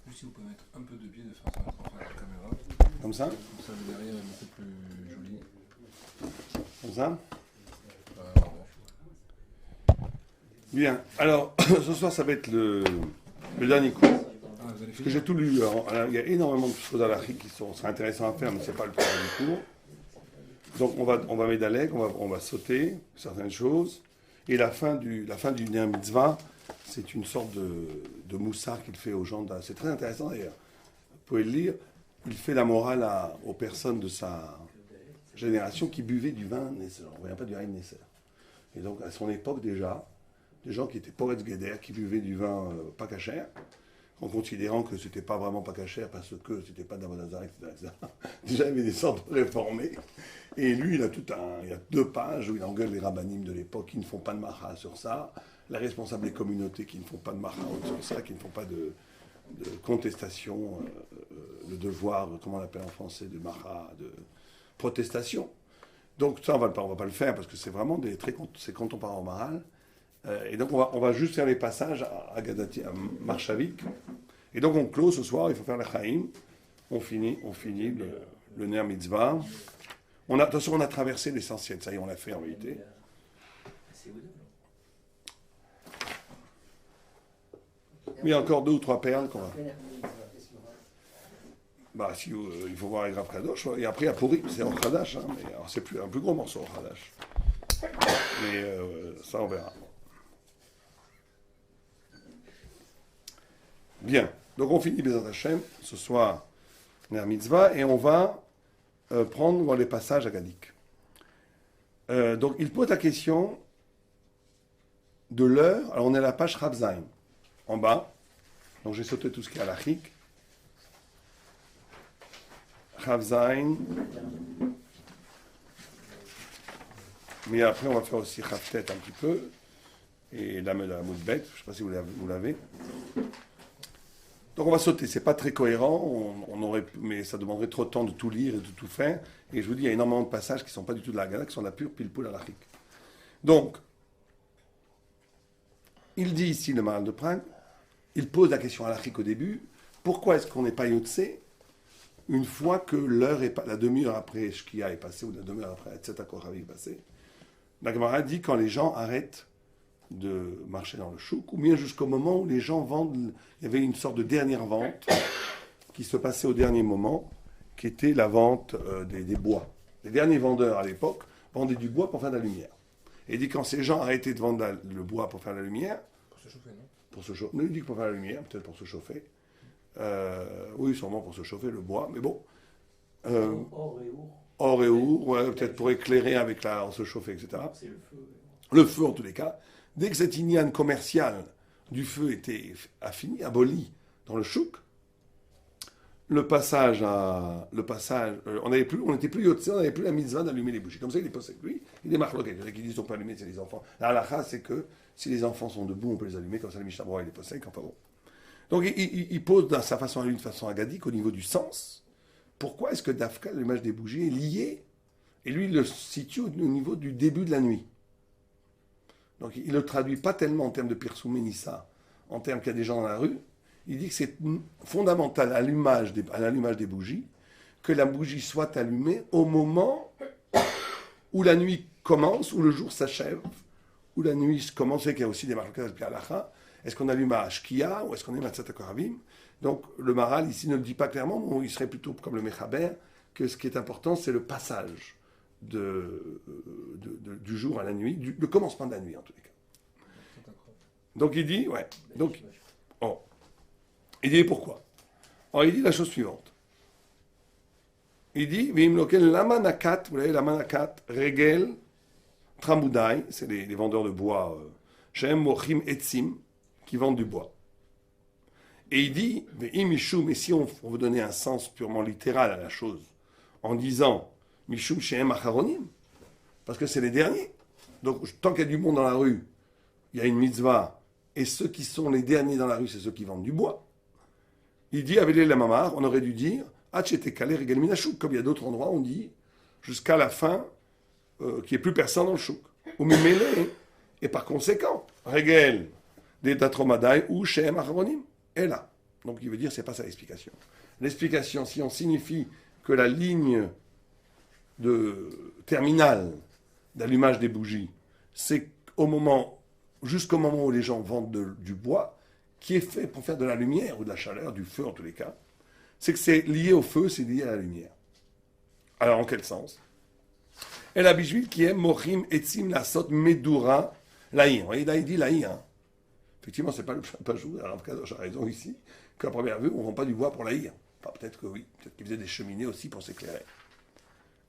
Juste si vous pouvez mettre un peu de biais de faire ça en face de la caméra. Comme ça? Comme ça, le derrière est beaucoup plus joli. Comme ça? Voilà. Bien. Alors, ce soir, ça va être le dernier cours. Ah, vous allez Parce que finir? j'ai tout lu. Alors, il y a énormément de choses à l'Afrique qui seraient intéressantes à faire, mais ce n'est pas le problème du cours. Donc, on va médaler, on va sauter certaines choses. Et la fin du Ner Mitzvah, c'est une sorte de moussard qu'il fait aux gens. C'est très intéressant d'ailleurs. Vous pouvez le lire. Il fait la morale aux personnes de sa génération qui buvaient du vin Nesser. On ne revient pas du Hein Nesser. Et donc, à son époque déjà, des gens qui étaient Poretz Geder, qui buvaient du vin pas cachère, en considérant que c'était pas vraiment pas cachère parce que c'était pas d'Avodazar, etc. Déjà, il y avait des sortes de réformés. Et lui, il y a 2 pages où il engueule les rabbinim de l'époque qui ne font pas de macha sur ça, les responsables des communautés qui ne font pas de macha sur ça, qui ne font pas de contestation, le devoir, comment on l'appelle en français, de macha, de protestation. Donc ça, on va pas le faire parce que c'est vraiment c'est contemporain au Maharal. Et donc on va juste faire les passages à Gadati, à Marshavik. Et donc on clôt ce soir, il faut faire le Chaim. On finit le Ner Mitzvah. De toute façon, on a traversé l'essentiel. Ça y est, on l'a fait en réalité. Il y a encore 2 ou 3 perles qu'on va. Bah, il faut voir les Rav Kadosh. Et après, il y a Pourri, c'est Or Hadash. Hein, mais alors, c'est un plus gros morceau, Or Hadash. Mais ça, on verra. Bien. Donc, on finit Bezat Hashem ce soir, Ner Mitzvah, et on va prendre les passages à Gadik. Donc, il pose la question de l'heure. Alors, on est à la page Rabzaim, en bas. Donc, j'ai sauté tout ce qui est halachique. Chavzain. Mais après, on va faire aussi Chavtet un petit peu. Et la Moudbet, je ne sais pas si vous l'avez. Donc on va sauter, c'est pas très cohérent, mais ça demanderait trop de temps de tout lire et de tout faire. Et je vous dis, il y a énormément de passages qui ne sont pas du tout de la Haggadah, qui sont de la pure pilpoul halachique. Donc, il dit ici, le Maharal de Prague, il pose la question halachique au début, pourquoi est-ce qu'on n'est pas Yotse une fois que l'heure est la demi-heure après Shkia est passée, ou la demi-heure après Etzet HaKochavi est passée? La Gemara dit quand les gens arrêtent de marcher dans le chouk, ou bien jusqu'au moment où les gens vendent. Il y avait une sorte de dernière vente qui se passait au dernier moment, qui était la vente des bois. Les derniers vendeurs à l'époque vendaient du bois pour faire de la lumière. Et il dit quand ces gens arrêtaient de vendre le bois pour faire de la lumière, Pour se chauffer, non? pour se chauffer, il dit que pour faire la lumière, peut-être pour se chauffer. Oui, sûrement pour se chauffer le bois, mais bon. Or et our, ouais, peut-être pour éclairer avec on se chauffer, etc. C'est le feu. Le feu, en tous les cas. Dès que cette ignan commerciale du feu était aboli dans le chouk, on n'était plus yotze, on n'avait plus la mitzvah d'allumer les bougies. Comme ça, il est posé avec lui. Il est marloqué. Il y en a qui disent qu'on peut allumer, c'est les enfants. La halakha, c'est que si les enfants sont debout, on peut les allumer. Comme ça, le Mishnah Berurah, il est posé. Enfin bon. Donc, il pose dans sa façon à lui, une façon agadique, au niveau du sens. Pourquoi est-ce que Dafka, l'image des bougies, est liée? Et lui, il le situe au niveau du début de la nuit. Donc, il ne le traduit pas tellement en termes de Pirsou Ménissa, en termes qu'il y a des gens dans la rue. Il dit que c'est fondamental à l'allumage des bougies, que la bougie soit allumée au moment où la nuit commence, où le jour s'achève, où la nuit commence, et qu'il y a aussi des marquages de Pialacha. Est-ce qu'on allume à Shkia ou est-ce qu'on allume à Tzat HaKoravim? Donc, le Maharal, ici, ne le dit pas clairement, mais il serait plutôt comme le Mechaber, que ce qui est important, c'est le passage du jour à la nuit, le commencement de la nuit, en tous les cas. Donc, il dit, ouais. Donc, il dit pourquoi? Alors, il dit la chose suivante. Il dit, la manakat, vous voyez, la manakat, regel, tramoudaï, c'est les vendeurs de bois, shem mochim etzim, qui vendent du bois. Et il dit, mais si on veut donner un sens purement littéral à la chose, en disant, mishum shehem acharonim, parce que c'est les derniers. Donc, tant qu'il y a du monde dans la rue, il y a une mitzvah, et ceux qui sont les derniers dans la rue, c'est ceux qui vendent du bois. Il dit, avec les lamamar, on aurait dû dire, comme il y a d'autres endroits, on dit, jusqu'à la fin, qu'il n'y ait plus personne dans le chouk. Ou mimele, et par conséquent, regel, des tatromadai ou shehem acharonim. Et là. Donc il veut dire, c'est pas ça l'explication. L'explication, si on signifie que la ligne terminale d'allumage des bougies, c'est jusqu'au moment où les gens vendent du bois, qui est fait pour faire de la lumière ou de la chaleur, du feu en tous les cas, c'est que c'est lié au feu, c'est lié à la lumière. Alors en quel sens? Et la bijouille qui est Mochim Etzim Lasot Medura Laïr. Vous voyez, là il dit Laïr. Hein. Effectivement, c'est pas le Pajou, alors j'ai raison ici, qu'à première vue, on ne vend pas du bois pour Laïr. Enfin, peut-être que oui, peut-être qu'ils faisaient des cheminées aussi pour s'éclairer.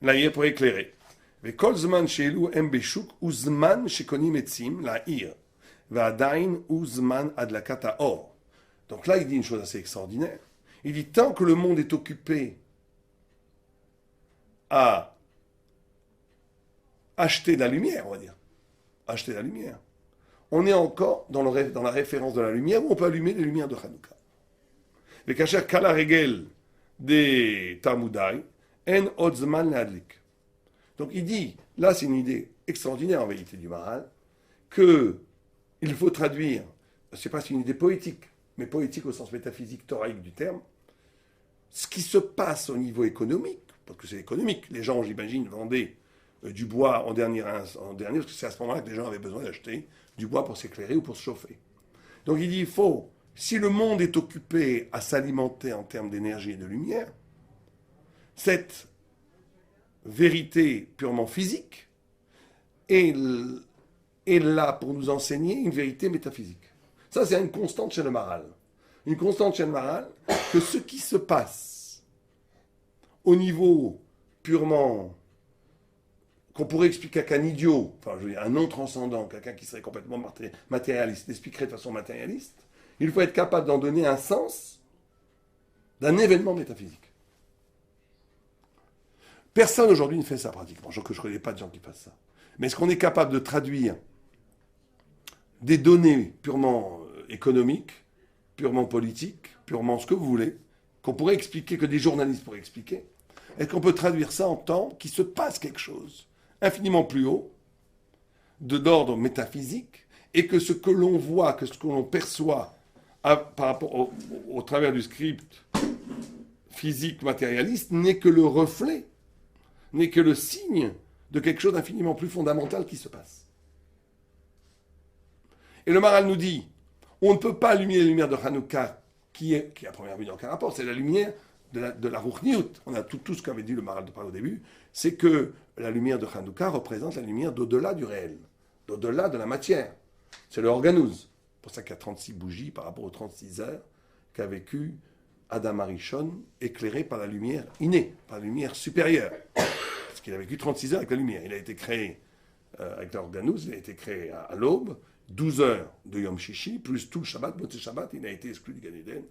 Laïr pour éclairer. Mais Kol Zman Sheelu Em Beshuk Uzman Shekonim Etzim Laïr. Va'adain Uzman Adlakata Or. Donc là, il dit une chose assez extraordinaire. Il dit tant que le monde est occupé à acheter de la lumière, on va dire. Acheter de la lumière. On est encore dans la référence de la lumière où on peut allumer les lumières de Hanouka. Les kacher kala regel des Talmudai en odzman ladlik. Donc il dit, là c'est une idée extraordinaire en vérité du Maharal, que il faut traduire, c'est pas une idée poétique, mais poétique au sens métaphysique, thoraïque du terme, ce qui se passe au niveau économique, parce que c'est économique, les gens, j'imagine, vendaient du bois en dernier, parce que c'est à ce moment-là que les gens avaient besoin d'acheter du bois pour s'éclairer ou pour se chauffer. Donc il dit, il faut, si le monde est occupé à s'alimenter en termes d'énergie et de lumière, cette vérité purement physique est là pour nous enseigner une vérité métaphysique. Ça, c'est une constante chez le Maharal. Une constante chez le Maharal, que ce qui se passe au niveau purement qu'on pourrait expliquer qu'un idiot, enfin je veux dire un non-transcendant, quelqu'un qui serait complètement matérialiste, l'expliquerait de façon matérialiste, il faut être capable d'en donner un sens d'un événement métaphysique. Personne aujourd'hui ne fait ça pratiquement, je ne connais pas de gens qui fassent ça. Mais est-ce qu'on est capable de traduire des données purement économiques, purement politiques, purement ce que vous voulez, qu'on pourrait expliquer, que des journalistes pourraient expliquer? Est-ce qu'on peut traduire ça en temps qu'il se passe quelque chose infiniment plus haut, d'ordre métaphysique, et que ce que l'on voit, que ce que l'on perçoit par rapport au travers du script physique matérialiste n'est que le reflet, n'est que le signe de quelque chose d'infiniment plus fondamental qui se passe. Et le Maharal nous dit, on ne peut pas allumer les lumières de Hanouka, qui à première vue n'a aucun rapport, c'est la lumière de la Ruchniut. On a tout ce qu'avait dit le Maharal de Paris au début, c'est que la lumière de Hanouka représente la lumière d'au-delà du réel, d'au-delà de la matière. C'est le organouz. C'est pour ça qu'il y a 36 bougies par rapport aux 36 heures qu'a vécu Adam Arishon, éclairé par la lumière innée, par la lumière supérieure. Parce qu'il a vécu 36 heures avec la lumière. Il a été créé avec l'organouz, il a été créé à l'aube, 12 heures de Yom Shishi, plus tout le Shabbat, Motzei Shabbat, il a été exclu du Gan Eden.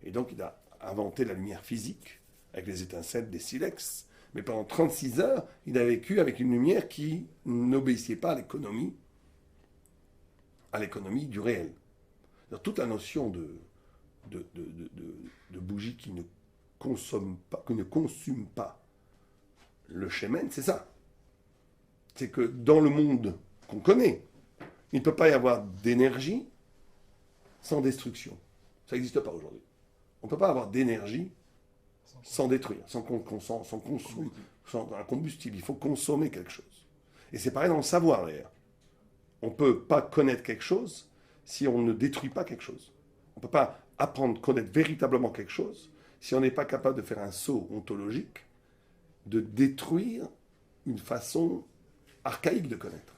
Et donc il a inventé la lumière physique, avec les étincelles des silex. Mais pendant 36 heures, il a vécu avec une lumière qui n'obéissait pas à l'économie du réel. Alors, toute la notion de bougie qui ne consomme pas le shemen, c'est ça. C'est que dans le monde qu'on connaît, il ne peut pas y avoir d'énergie sans destruction. Ça n'existe pas aujourd'hui. On ne peut pas avoir d'énergie sans détruire, sans un combustible. Il faut consommer quelque chose. Et c'est pareil dans le savoir d'ailleurs. On ne peut pas connaître quelque chose si on ne détruit pas quelque chose. On ne peut pas apprendre, connaître véritablement quelque chose si on n'est pas capable de faire un saut ontologique, de détruire une façon archaïque de connaître.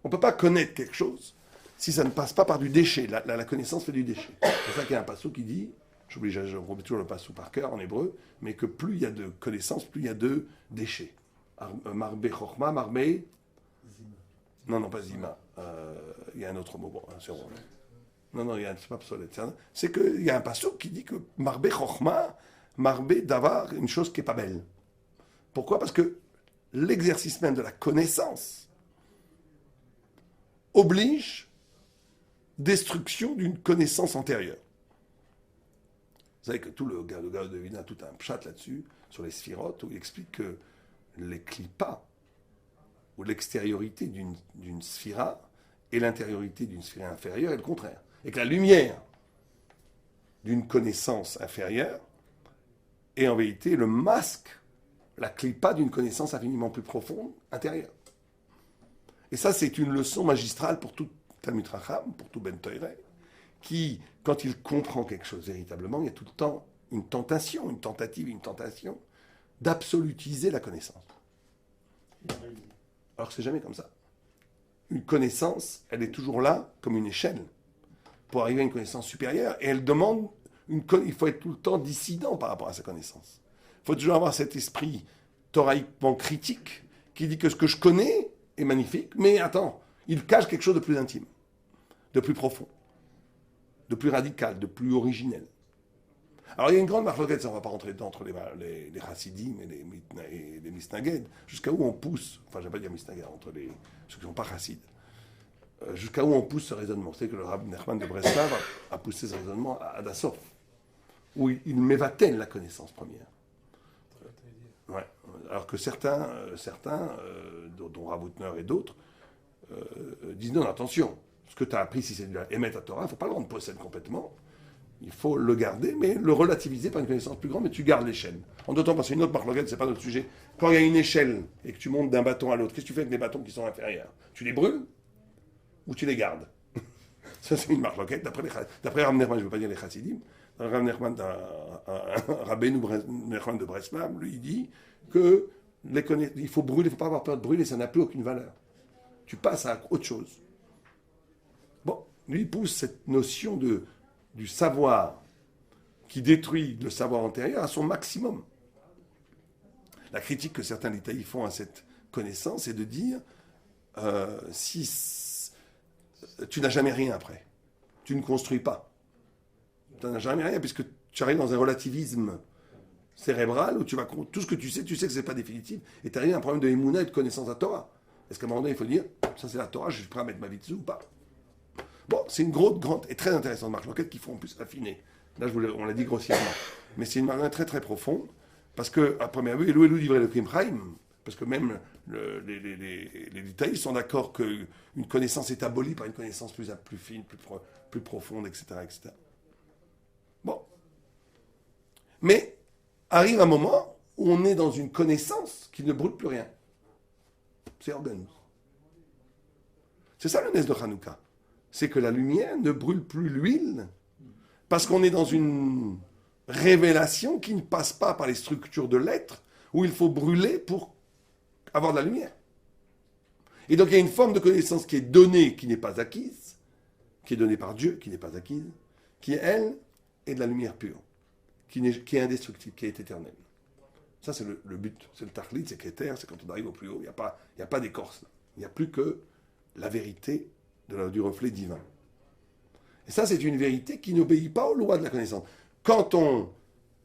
On ne peut pas connaître quelque chose si ça ne passe pas par du déchet. La connaissance fait du déchet. C'est pour ça qu'il y a un passage qui dit, je remets toujours le passage par cœur en hébreu, mais que plus il y a de connaissances, plus il y a de déchets. Marbe Chochma, Marbe... Non, pas Zima. Il y a un autre mot. Bon, c'est bon. Non, c'est pas obsolète. C'est qu'il y a un passage qui dit que Marbe Chochma, Marbe d'avoir une chose qui n'est pas belle. Pourquoi? Parce que l'exercice même de la connaissance oblige destruction d'une connaissance antérieure. Vous savez que tout le gars de Vina a tout un pshat là-dessus, sur les sphirotes, où il explique que les clipas, ou l'extériorité d'une sphira, et l'intériorité d'une sphira inférieure est le contraire. Et que la lumière d'une connaissance inférieure est en vérité le masque, la clipa d'une connaissance infiniment plus profonde, intérieure. Et ça, c'est une leçon magistrale pour tout Talmid Racham, pour tout Ben Toiré, qui, quand il comprend quelque chose véritablement, il y a tout le temps une tentation, une tentation d'absolutiser la connaissance. Alors que c'est jamais comme ça. Une connaissance, elle est toujours là comme une échelle pour arriver à une connaissance supérieure, et elle demande, il faut être tout le temps dissident par rapport à sa connaissance. Il faut toujours avoir cet esprit thoraïquement critique qui dit que ce que je connais est magnifique, mais attends, il cache quelque chose de plus intime, de plus profond, de plus radical, de plus originel. Alors il y a une grande marloquette, ça on ne va pas rentrer dedans, entre les chassidim et les misnaged, jusqu'à où on pousse, enfin je ne vais pas dire misnaged, entre ceux qui ne sont pas chassides, jusqu'à où on pousse ce raisonnement. C'est que le Rabbi Nachman de Breslav a poussé ce raisonnement à Dassof, où il mévatène la connaissance première. Ouais. Alors que certains dont Rav Hutner et d'autres, disent non, attention, ce que tu as appris, si c'est de la émettre à Torah, il ne faut pas le rendre possède complètement. Il faut le garder, mais le relativiser par une connaissance plus grande, mais tu gardes l'échelle. En d'autant parce qu'une autre marloquette, c'est pas notre sujet. Quand il y a une échelle et que tu montes d'un bâton à l'autre, qu'est-ce que tu fais avec les bâtons qui sont inférieurs? Tu les brûles ou tu les gardes? Ça, c'est une marloquette. D'après Rav Nachman, je ne veux pas dire les chassidim, Rav Nachman, Rabbeinu Nachman de Breslav, lui, il dit que il faut brûler, il ne faut pas avoir peur de brûler, ça n'a plus aucune valeur. Tu passes à autre chose. Bon, lui, il pousse cette notion du savoir qui détruit le savoir antérieur à son maximum. La critique que certains Litaïs font à cette connaissance est de dire si tu n'as jamais rien après, tu ne construis pas. Tu n'as jamais rien puisque tu arrives dans un relativisme cérébral où tout ce que tu sais que ce n'est pas définitif et tu arrives à un problème de émouna et de connaissance à Torah. Est-ce qu'à un moment donné, il faut dire ça c'est la Torah, je suis prêt à mettre ma vie dessus ou pas? Bon, c'est une grande et très intéressante marloquette qu'il faut en plus affiner. Là, on l'a dit grossièrement. Mais c'est une marloquette très très profonde, parce que, à première vue, Elou livré le Kimchaim, parce que même les détails sont d'accord qu'une connaissance est abolie par une connaissance plus fine, plus profonde, etc., etc. Bon. Mais arrive un moment où on est dans une connaissance qui ne brûle plus rien. C'est Organus. C'est ça le Nes de Hanouka. C'est que la lumière ne brûle plus l'huile, parce qu'on est dans une révélation qui ne passe pas par les structures de l'être, où il faut brûler pour avoir de la lumière. Et donc il y a une forme de connaissance qui est donnée, qui n'est pas acquise, qui est donnée par Dieu, qui n'est pas acquise, qui, elle, est de la lumière pure, qui est indestructible, qui est éternelle. Ça, c'est le but. C'est le tachlit, c'est qu'éter, c'est quand on arrive au plus haut. Il n'y a pas d'écorce. Il n'y a plus que la vérité du reflet divin. Et ça, c'est une vérité qui n'obéit pas aux lois de la connaissance.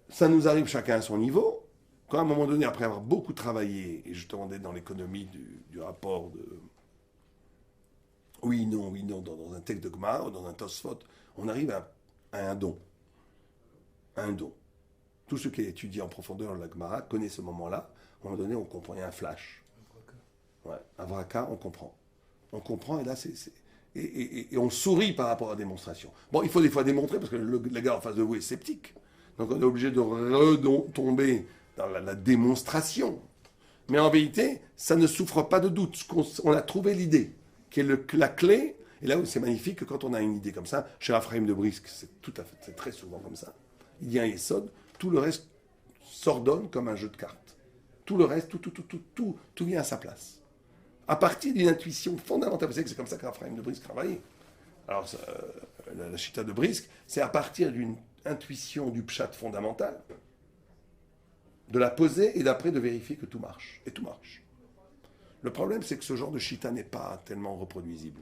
Ça nous arrive chacun à son niveau, quand à un moment donné, après avoir beaucoup travaillé, et justement d'être dans l'économie du rapport de oui, non, dans un texte de Gemara ou dans un Tosfot, on arrive à un don. Un don. Tout ce qui est étudié en profondeur dans la Gemara connaît ce moment-là. À un moment donné, on comprend, il y a un flash. Ouais, un vraka, on comprend. On comprend, et là, et on sourit par rapport à la démonstration. Bon, il faut des fois démontrer, parce que le gars en face de vous est sceptique. Donc on est obligé de retomber dans la démonstration. Mais en vérité, ça ne souffre pas de doute. On a trouvé l'idée, qui est la clé. Et là où c'est magnifique, que quand on a une idée comme ça, chez Raphaël de Brisk, c'est très souvent comme ça. Il y a un Yesod, tout le reste s'ordonne comme un jeu de cartes. Tout le reste, tout vient à sa place. À partir d'une intuition fondamentale. Vous savez que c'est comme ça que Raphaël de Brisk travaillait. Alors, la chita de Brisk, c'est à partir d'une intuition du pshat fondamental, de la poser et d'après de vérifier que tout marche. Et tout marche. Le problème, c'est que ce genre de chita n'est pas tellement reproduisible.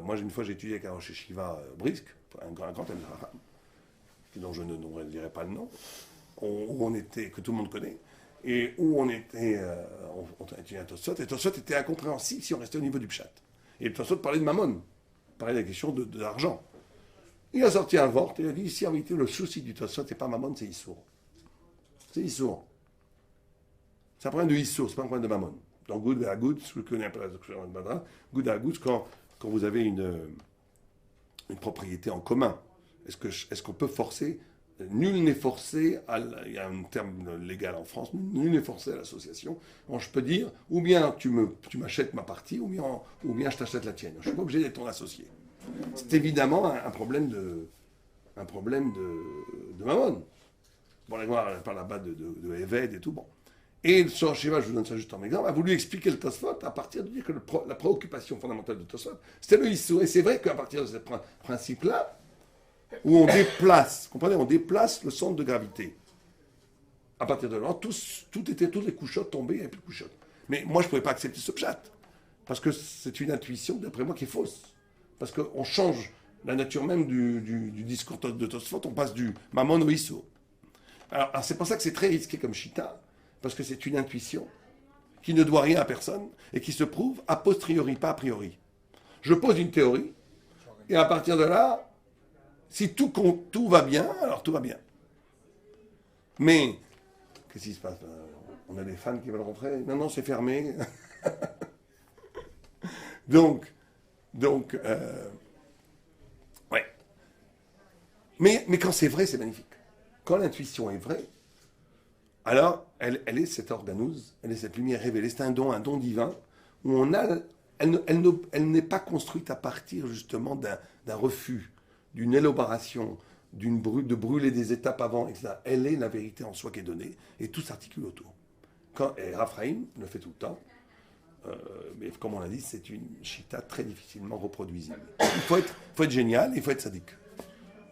Moi, une fois, j'ai étudié avec un Rosh Yeshiva Brisk, un grand Elzaham, dont je ne dirai pas le nom, où on était, que tout le monde connaît, et où on était, on a étudié un Tosfot, et Tosfot était incompréhensible si on restait au niveau du pshat. Et le Tosfot parlait de mammon, parlait de la question de l'argent. Il a sorti un vort, et il a dit, ici, en vérité, le souci du Tosfot, c'est pas mammon, c'est Issour. C'est Issour. C'est un problème de Issour, c'est pas un problème de mammon. Dans Goud à Goud, je connais un peu la doctrine de Badra, Goud à Goud, quand vous avez une propriété en commun, Est-ce qu'on peut forcer? Nul n'est forcé, il y a un terme légal en France, nul n'est forcé à l'association. Donc je peux dire, ou bien tu m'achètes ma partie, ou bien je t'achète la tienne. Je ne suis pas obligé d'être ton associé. C'est évidemment un problème de mammon. Bon, on parle là-bas de Eved et tout. Bon. Et le Sor Shiva, je vous donne ça juste en exemple, a voulu expliquer le Tosfot à partir de dire que la préoccupation fondamentale de Tosfot, c'était le Issou. Et c'est vrai qu'à partir de ce principe-là, où on déplace, comprenez, on déplace le centre de gravité. À partir de là, toutes les couchottes tombées, il n'y avait plus de couchottes. Mais moi, je ne pouvais pas accepter ce pshat. Parce que c'est une intuition, d'après moi, qui est fausse. Parce qu'on change la nature même du discours de Tosfot, on passe du mammon au Issou. Alors c'est pour ça que c'est très risqué comme Shita, parce que c'est une intuition qui ne doit rien à personne et qui se prouve a posteriori, pas a priori. Je pose une théorie, et à partir de là, si tout va bien, alors tout va bien. Mais, qu'est-ce qui se passe? On a des fans qui veulent rentrer? Non, c'est fermé. Donc, ouais. Mais quand c'est vrai, c'est magnifique. Quand l'intuition est vraie, alors elle est cette organouse, elle est cette lumière révélée. C'est un don divin, où elle n'est pas construite à partir justement d'un refus, d'une élaboration, de brûler des étapes avant, etc. Elle est la vérité en soi qui est donnée, et tout s'articule autour. Et Raphaïm le fait tout le temps, mais comme on l'a dit, c'est une chita très difficilement reproduisible. Il faut être génial, il faut être sadique.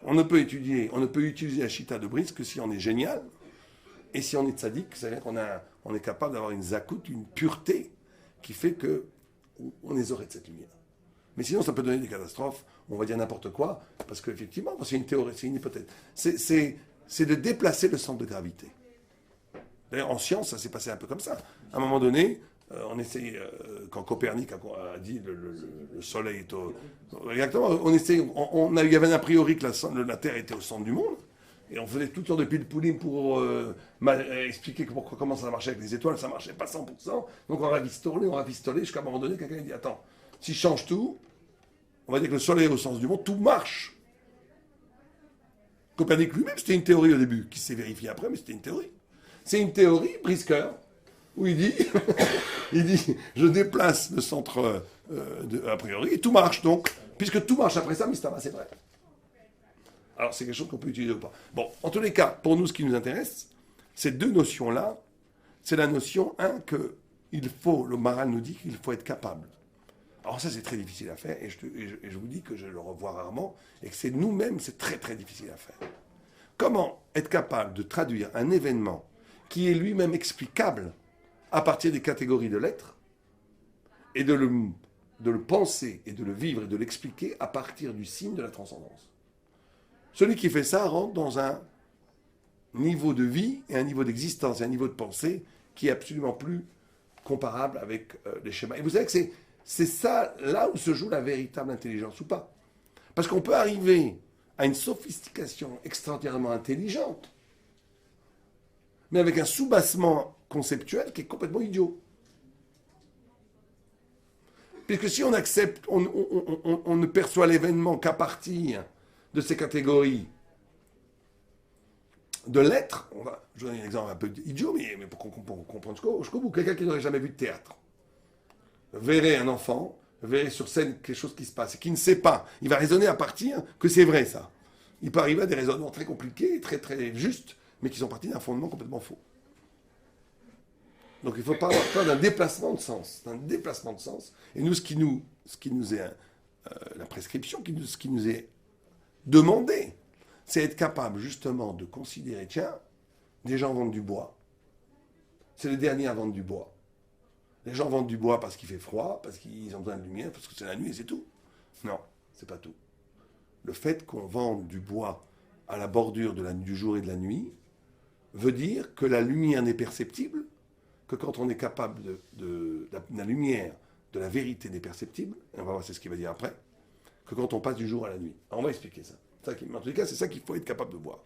On ne peut utiliser la chita de Brice que si on est génial, et si on est sadique, c'est-à-dire qu'on est capable d'avoir une zakout, une pureté, qui fait qu'on est aurait de cette lumière. Mais sinon, ça peut donner des catastrophes, on va dire n'importe quoi, parce qu'effectivement, c'est une théorie, c'est une hypothèse. C'est de déplacer le centre de gravité. D'ailleurs, en science, ça s'est passé un peu comme ça. À un moment donné, on essayait, quand Copernic a dit le Soleil est au... Exactement, il y avait un a priori que la Terre était au centre du monde, et on faisait toutes sortes de pile-pouling pour expliquer comment ça marchait avec les étoiles, ça marchait pas 100%, donc on ravistolait, jusqu'à un moment donné, quelqu'un a dit, attends, si je change tout, on va dire que le Soleil est au sens du monde, tout marche. Copernic lui-même, c'était une théorie au début, qui s'est vérifiée après, mais c'était une théorie. C'est une théorie, Brisker, où il dit, je déplace le centre a priori, et tout marche donc. Puisque tout marche après ça, Mistama, c'est vrai. Alors c'est quelque chose qu'on peut utiliser ou pas. Bon, en tous les cas, pour nous, ce qui nous intéresse, ces deux notions-là, c'est la notion, le Maharal nous dit qu'il faut être capable. Alors ça, c'est très difficile à faire, et je vous dis que je le revois rarement, et que c'est nous-mêmes, c'est très très difficile à faire. Comment être capable de traduire un événement qui est lui-même explicable à partir des catégories de l'être, et de le penser, et de le vivre, et de l'expliquer à partir du signe de la transcendance. Celui qui fait ça rentre dans un niveau de vie, et un niveau d'existence, et un niveau de pensée qui est absolument plus comparable avec les schémas. Et vous savez que c'est ça, là où se joue la véritable intelligence ou pas. Parce qu'on peut arriver à une sophistication extraordinairement intelligente, mais avec un soubassement conceptuel qui est complètement idiot. Puisque si on accepte, on ne perçoit l'événement qu'à partir de ces catégories de l'être, je vous donne un exemple un peu idiot, mais pour comprendre jusqu'au bout, quelqu'un qui n'aurait jamais vu de théâtre verrait un enfant, verrait sur scène quelque chose qui se passe, et qui ne sait pas, il va raisonner à partir que c'est vrai ça. Il peut arriver à des raisonnements très compliqués, très très justes, mais qui sont partis d'un fondement complètement faux. Donc il faut pas avoir peur d'un déplacement de sens, Et nous, ce qui nous est la prescription, ce qui nous est demandé, c'est être capable justement de considérer, tiens, des gens vendent du bois. C'est les derniers à vendre du bois. Les gens vendent du bois parce qu'il fait froid, parce qu'ils ont besoin de lumière, parce que c'est la nuit et c'est tout. Non, c'est pas tout. Le fait qu'on vende du bois à la bordure du jour et de la nuit veut dire que la lumière n'est perceptible que quand on est capable la lumière, de la vérité n'est perceptible, et on va voir c'est ce qu'il va dire après, que quand on passe du jour à la nuit. Alors on va expliquer ça. En tous les cas, c'est ça qu'il faut être capable de voir.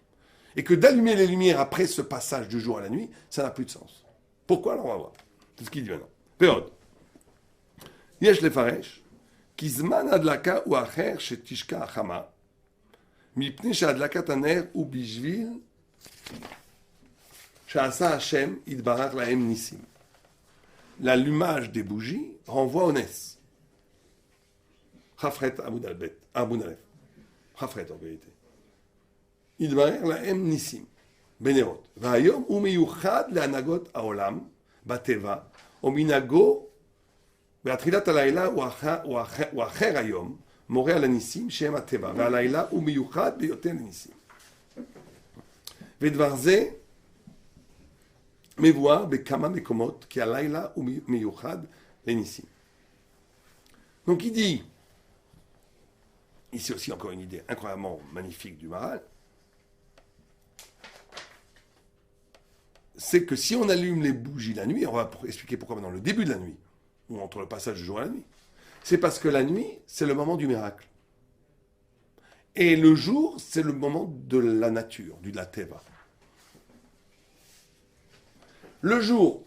Et que d'allumer les lumières après ce passage du jour à la nuit, ça n'a plus de sens. Pourquoi? Alors on va voir. C'est ce qu'il dit maintenant. Péod. Yesh lefaresh, ki zman adlaka ou acher shetishka achama, מפני שהדלקת הנר הוא בשביל שעשה השם יתברך להם ניסים. L'allumage des bougies renvoie au Nes. Chafret Aboun Aleph. Chafret en vérité. יתברך להם ניסים. בנרות. והיום הוא מיוחד להנהגות העולם בטבע, או מנהגו, והתחילת הלילה הוא אחר היום, מורה על הניסים שהם הטבע, והלילה הוא מיוחד ביותר לניסים. ודבר זה מבואר בכמה מקומות, כי הלילה הוא מיוחד לניסים. Donc il dit, ici aussi encore une idée incroyablement magnifique du Maharal, c'est que si on allume les bougies la nuit, on va expliquer pourquoi dans le début de la nuit, ou entre le passage du jour à la nuit, c'est parce que la nuit, c'est le moment du miracle. Et le jour, c'est le moment de la nature, de la teva. Le jour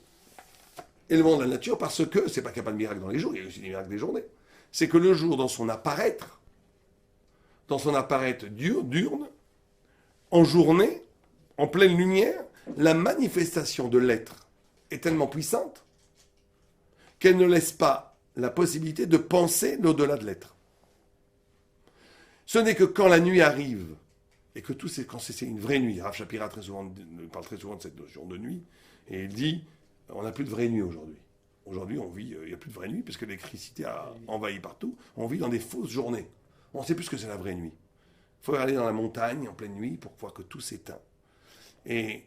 est le moment de la nature parce que, c'est pas qu'il n'y a pas de miracle dans les jours, il y a aussi des miracles des journées. C'est que le jour, dans son apparaître diurne, en journée, en pleine lumière, la manifestation de l'être est tellement puissante qu'elle ne laisse pas la possibilité de penser l'au-delà de l'être. Ce n'est que quand la nuit arrive, et que quand c'est une vraie nuit, Rav Shapira parle très souvent de cette notion de nuit, et il dit, on n'a plus de vraie nuit aujourd'hui. Aujourd'hui, on vit, il n'y a plus de vraie nuit, parce que l'électricité a envahi partout, on vit dans des fausses journées. On ne sait plus ce que c'est la vraie nuit. Il faut aller dans la montagne en pleine nuit pour voir que tout s'éteint. Et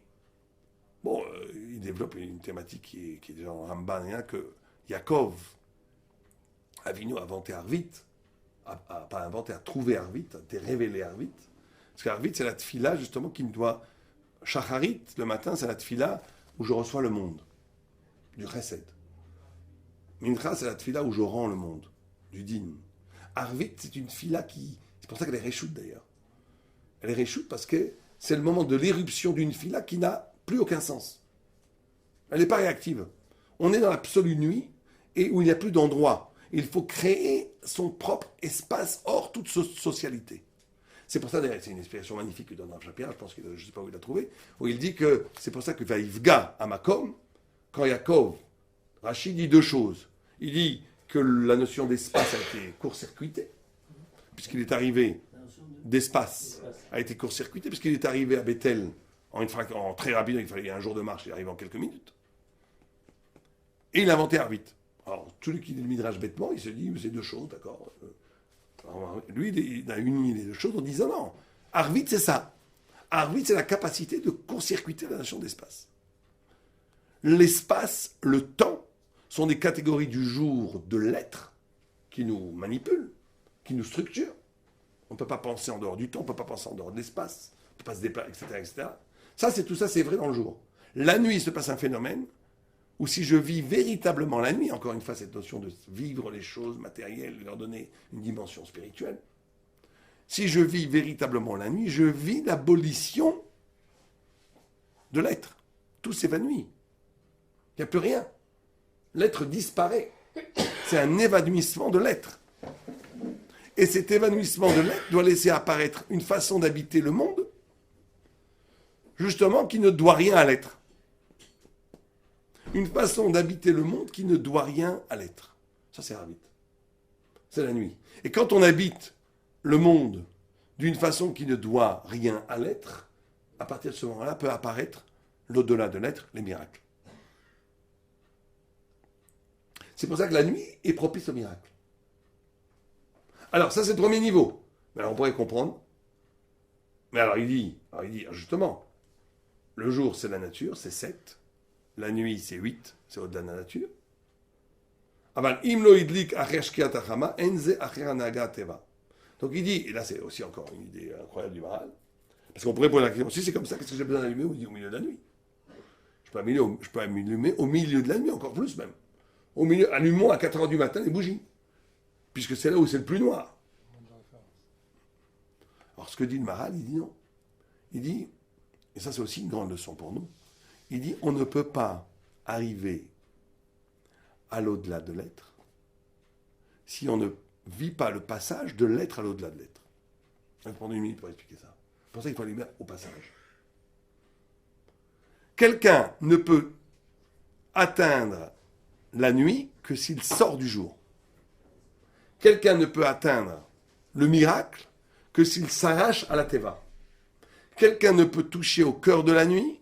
bon, il développe une thématique qui est déjà en Ramban, que Yaakov Avinu a inventé Arvit, pas inventé, a trouvé Arvit, a été révélé Arvit. Parce qu'Arvit, c'est la tfila, justement, qui me doit... Shacharit, le matin, c'est la tfila où je reçois le monde, du chesed. Mincha, c'est la tfila où je rends le monde, du din. Arvit, c'est une tfila qui... C'est pour ça qu'elle est réchoute, d'ailleurs. Elle est réchoute parce que c'est le moment de l'éruption d'une tfila qui n'a plus aucun sens. Elle n'est pas réactive. On est dans l'absolue nuit et où il n'y a plus d'endroit. Il faut créer son propre espace hors toute socialité. C'est pour ça, d'ailleurs, c'est une explication magnifique que donne Rav Shapira, je pense je ne sais pas où il l'a trouvé, où il dit que c'est pour ça que Vaïvga à Makom, quand Yaakov, Rachid dit deux choses. Il dit que la notion d'espace a été court-circuitée, puisqu'il est arrivé d'espace, a été court-circuitée, puisqu'il est arrivé à Bethel en très rapide, il fallait un jour de marche, il arrive en quelques minutes. Et il a inventé Arvit. Alors, celui qui lit le Midrash bêtement, il se dit, c'est deux choses, d'accord. Lui, il a uni les deux choses en disant non. Arvit, c'est ça. Arvit, c'est la capacité de court-circuiter la notion d'espace. L'espace, le temps, sont des catégories du jour de l'être qui nous manipulent, qui nous structurent. On ne peut pas penser en dehors du temps, on ne peut pas penser en dehors de l'espace, on ne peut pas se déplacer, etc., etc. Tout ça, c'est vrai dans le jour. La nuit, il se passe un phénomène où si je vis véritablement la nuit, encore une fois, cette notion de vivre les choses matérielles, leur donner une dimension spirituelle, si je vis véritablement la nuit, je vis l'abolition de l'être. Tout s'évanouit. Il n'y a plus rien. L'être disparaît. C'est un évanouissement de l'être. Et cet évanouissement de l'être doit laisser apparaître une façon d'habiter le monde, justement, qui ne doit rien à l'être. Une façon d'habiter le monde qui ne doit rien à l'être. Ça, c'est Arvit. C'est la nuit. Et quand on habite le monde d'une façon qui ne doit rien à l'être, à partir de ce moment-là peut apparaître, l'au-delà de l'être, les miracles. C'est pour ça que la nuit est propice au miracle. Alors, ça, c'est le premier niveau. Mais alors, on pourrait comprendre. Mais alors, il dit justement, le jour, c'est la nature, c'est 7. La nuit, c'est 8, c'est au-delà de la nature. Donc il dit, et là c'est aussi encore une idée incroyable du Maharal, parce qu'on pourrait poser la question, si c'est comme ça, qu'est-ce que j'ai besoin d'allumer au milieu de la nuit? Je peux allumer au milieu de la nuit, encore plus même. Allumons à 4h du matin les bougies, puisque c'est là où c'est le plus noir. Alors ce que dit le Maharal, il dit non. Il dit, et ça c'est aussi une grande leçon pour nous, il dit, on ne peut pas arriver à l'au-delà de l'être si on ne vit pas le passage de l'être à l'au-delà de l'être. Je vais prendre une minute pour expliquer ça. C'est pour ça qu'il faut aller au passage. Quelqu'un ne peut atteindre la nuit que s'il sort du jour. Quelqu'un ne peut atteindre le miracle que s'il s'arrache à la teva. Quelqu'un ne peut toucher au cœur de la nuit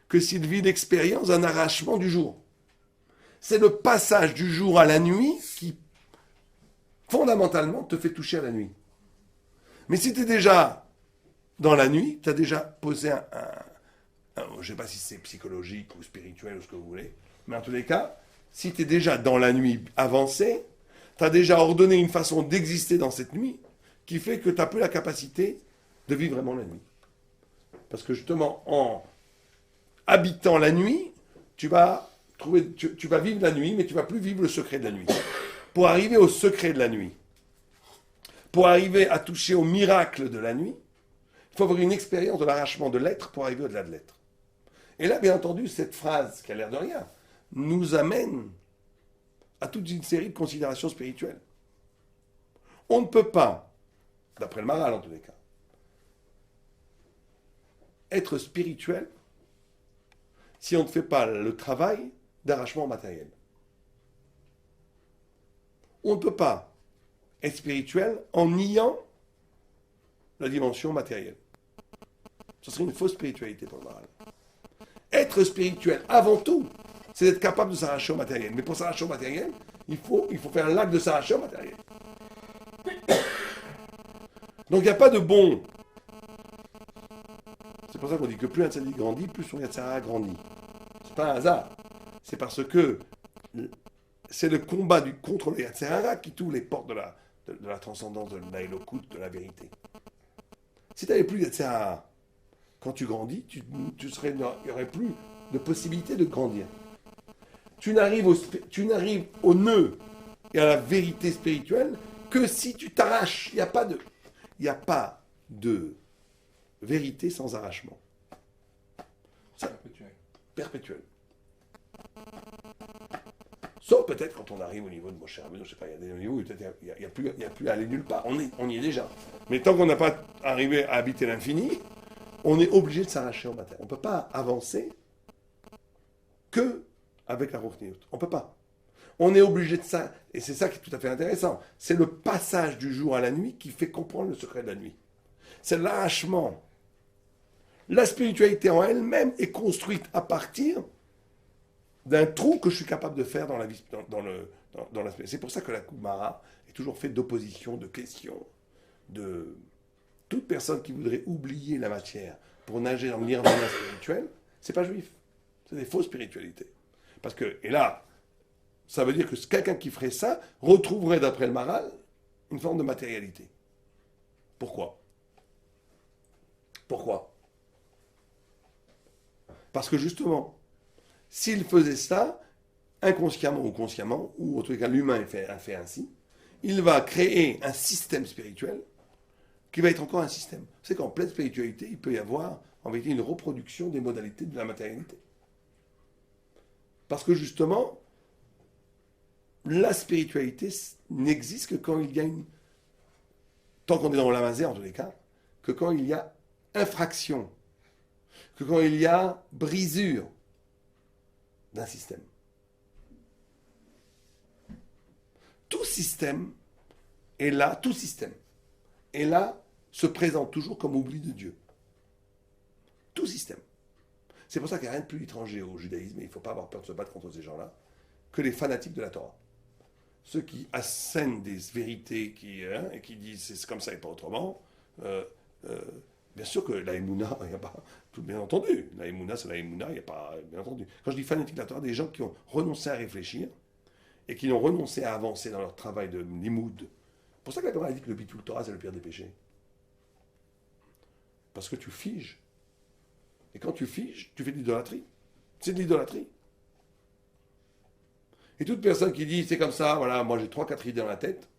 que s'il vit l'expérience d'un arrachement du jour. C'est le passage du jour à la nuit qui, fondamentalement, te fait toucher à la nuit. Mais si tu es déjà dans la nuit, tu as déjà posé je ne sais pas si c'est psychologique ou spirituel ou ce que vous voulez, mais en tous les cas, si tu es déjà dans la nuit avancée, tu as déjà ordonné une façon d'exister dans cette nuit qui fait que tu as peu la capacité de vivre vraiment la nuit. Parce que justement, en habitant la nuit, tu vas vivre la nuit, mais tu ne vas plus vivre le secret de la nuit. Pour arriver au secret de la nuit, pour arriver à toucher au miracle de la nuit, il faut avoir une expérience de l'arrachement de l'être pour arriver au-delà de l'être. Et là, bien entendu, cette phrase, qui a l'air de rien, nous amène à toute une série de considérations spirituelles. On ne peut pas, d'après le Maharal en tous les cas, être spirituel si on ne fait pas le travail d'arrachement matériel. On ne peut pas être spirituel en niant la dimension matérielle. Ce serait une fausse spiritualité pour le Maharal. Être spirituel, avant tout, c'est d'être capable de s'arracher au matériel. Mais pour s'arracher au matériel, il faut faire l'acte de s'arracher au matériel. Donc il n'y a pas de bon. C'est pour ça qu'on dit que plus un tzaddik grandit, plus son yatzara grandit. C'est pas un hasard. C'est parce que c'est le combat contre le yatzara qui t'ouvre les portes de la transcendance, de la Elokut, de la vérité. Si tu n'avais plus yatzara, quand tu grandis, il n'y aurait plus de possibilité de grandir. Tu n'arrives au nœud et à la vérité spirituelle que si tu t'arraches. Il n'y a pas de vérité sans arrachement. Ça, perpétuel. Sauf peut-être quand on arrive au niveau de Moshe Rabbeinu, je sais pas, il y a des niveaux où il n'y a plus à aller nulle part. On y est déjà. Mais tant qu'on n'a pas arrivé à habiter l'infini, on est obligé de s'arracher au matin. On ne peut pas avancer que avec la Ruchniut. On ne peut pas. On est obligé de ça, et c'est ça qui est tout à fait intéressant. C'est le passage du jour à la nuit qui fait comprendre le secret de la nuit. C'est l'arrachement. La spiritualité en elle-même est construite à partir d'un trou que je suis capable de faire dans la vie, dans la. C'est pour ça que la Kumara est toujours faite d'opposition, de questions, de toute personne qui voudrait oublier la matière pour nager dans le nirvana spirituel, c'est pas juif. C'est des fausses spiritualités. Parce que, et là, ça veut dire que quelqu'un qui ferait ça retrouverait, d'après le Maharal, une forme de matérialité. Pourquoi ? Parce que justement, s'il faisait ça, inconsciemment ou consciemment, ou en tout cas l'humain a fait ainsi, il va créer un système spirituel qui va être encore un système. C'est qu'en pleine spiritualité, il peut y avoir en vérité une reproduction des modalités de la matérialité. Parce que justement, la spiritualité n'existe que quand il y a tant qu'on est dans l'amazé en tous les cas, que quand il y a infraction, que quand il y a brisure d'un système. Tout système est là, se présente toujours comme oubli de Dieu. Tout système. C'est pour ça qu'il n'y a rien de plus étranger au judaïsme, et il ne faut pas avoir peur de se battre contre ces gens-là, que les fanatiques de la Torah. Ceux qui assènent des vérités et qui disent c'est comme ça et pas autrement. Bien sûr que la Emouna, il n'y a pas tout bien entendu. La Emouna, c'est la Emouna, il n'y a pas bien entendu. Quand je dis fanatiques de la Torah, des gens qui ont renoncé à réfléchir et qui ont renoncé à avancer dans leur travail de limoud. C'est pour ça que la Torah dit que le bitul Torah, c'est le pire des péchés. Parce que tu figes. Et quand tu figes, tu fais de l'idolâtrie. C'est de l'idolâtrie. Et toute personne qui dit, c'est comme ça, voilà, moi j'ai 3-4 idées dans la tête,